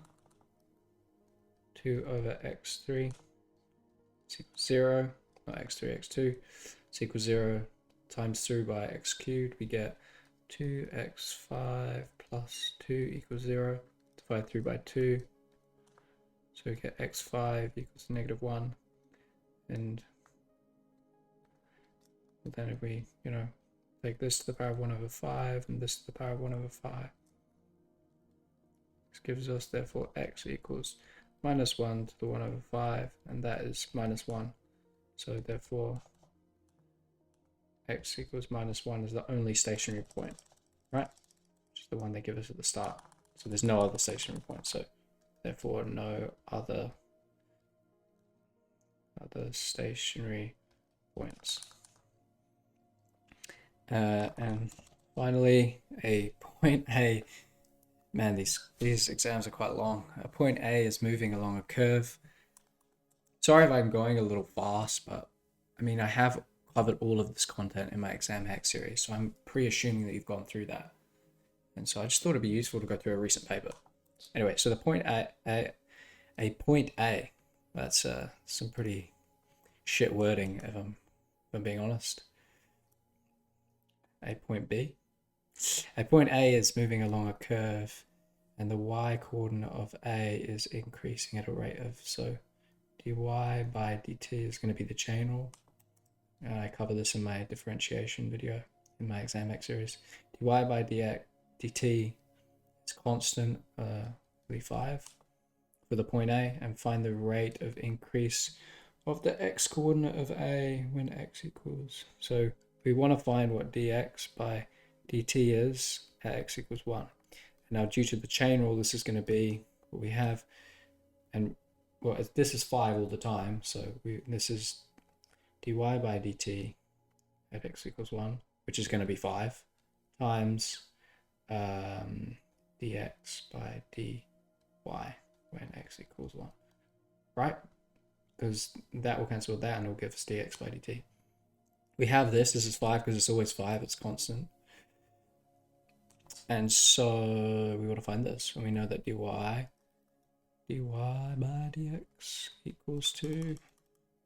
2 over x3 is equals 0, not x3, x2 is equals 0, times through by x cubed, we get 2x5 plus 2 equals 0, divide through by 2, so we get x5 equals negative 1, and then if we, take this to the power of 1 over 5 and this to the power of 1 over 5, this gives us therefore x equals minus 1 to the 1 over 5, and that is minus 1. So therefore x equals minus 1 is the only stationary point, right? Which is the one they give us at the start. So there's no other stationary point, so therefore no other stationary points. And finally, a point A. Man, these exams are quite long. A point A is moving along a curve. Sorry if I'm going a little fast, but I mean, I have covered all of this content in my exam hack series, so I'm pre-assuming that you've gone through that. And so I just thought it'd be useful to go through a recent paper. Anyway, so the point a point A, that's some pretty shit wording if I'm being honest. A point B. A point A is moving along a curve, and the y coordinate of A is increasing at a rate of, so dy by dt is going to be the chain rule. And I cover this in my differentiation video in my exam hack series. Dy by dt is constant, 5 for the point A, and find the rate of increase of the x coordinate of A when x equals. So we want to find what dx by dt is at x equals 1. Now, due to the chain rule, this is going to be what we have, and well, this is 5 all the time, so this is dy by dt at x equals 1, which is going to be 5, times dx by dy when x equals 1, right? Because that will cancel with that, and it will give us dx by dt. We have this is 5 because it's always 5, it's constant. And so we want to find this, and we know that dy by dx equals to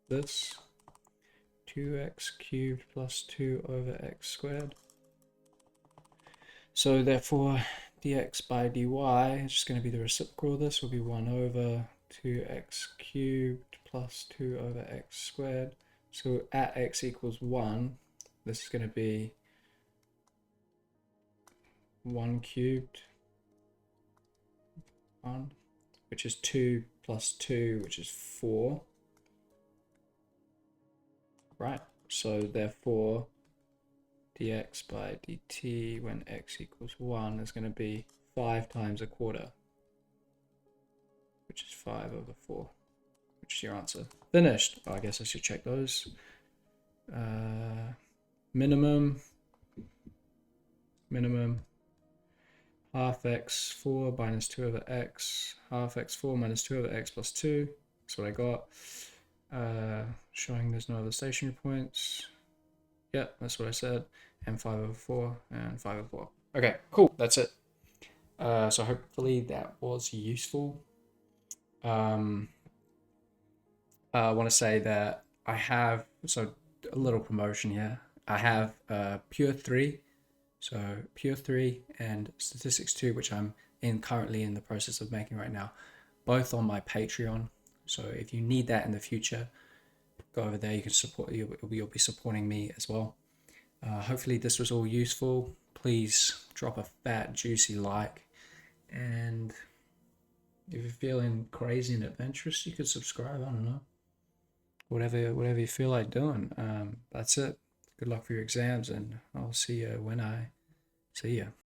this, 2x cubed plus 2 over x squared. So therefore dx by dy is just going to be the reciprocal of this, will be 1 over 2x cubed plus 2 over x squared. So at x equals 1, this is going to be 1 cubed, 1, which is 2 plus 2, which is 4. Right, so therefore dx by dt when x equals 1 is going to be 5 times a quarter, which is 5 over 4, which is your answer. Finished. Oh, I guess I should check those. Minimum half x4 minus 2 over x, half x4 minus 2 over x plus 2. That's what I got. Showing there's no other stationary points. Yeah, that's what I said. And 5 over 4 and 5 over 4. Okay, cool. That's it. So hopefully that was useful. I want to say that I have, so a little promotion here. I have Pure 3, so Pure 3 and Statistics 2, which I'm currently in the process of making right now, both on my Patreon. So if you need that in the future, go over there. You can support, you'll be supporting me as well. Hopefully this was all useful. Please drop a fat, juicy like. And If you're feeling crazy and adventurous, you could subscribe. I don't know. Whatever you feel like doing. That's it. Good luck for your exams, and I'll see you when I see you.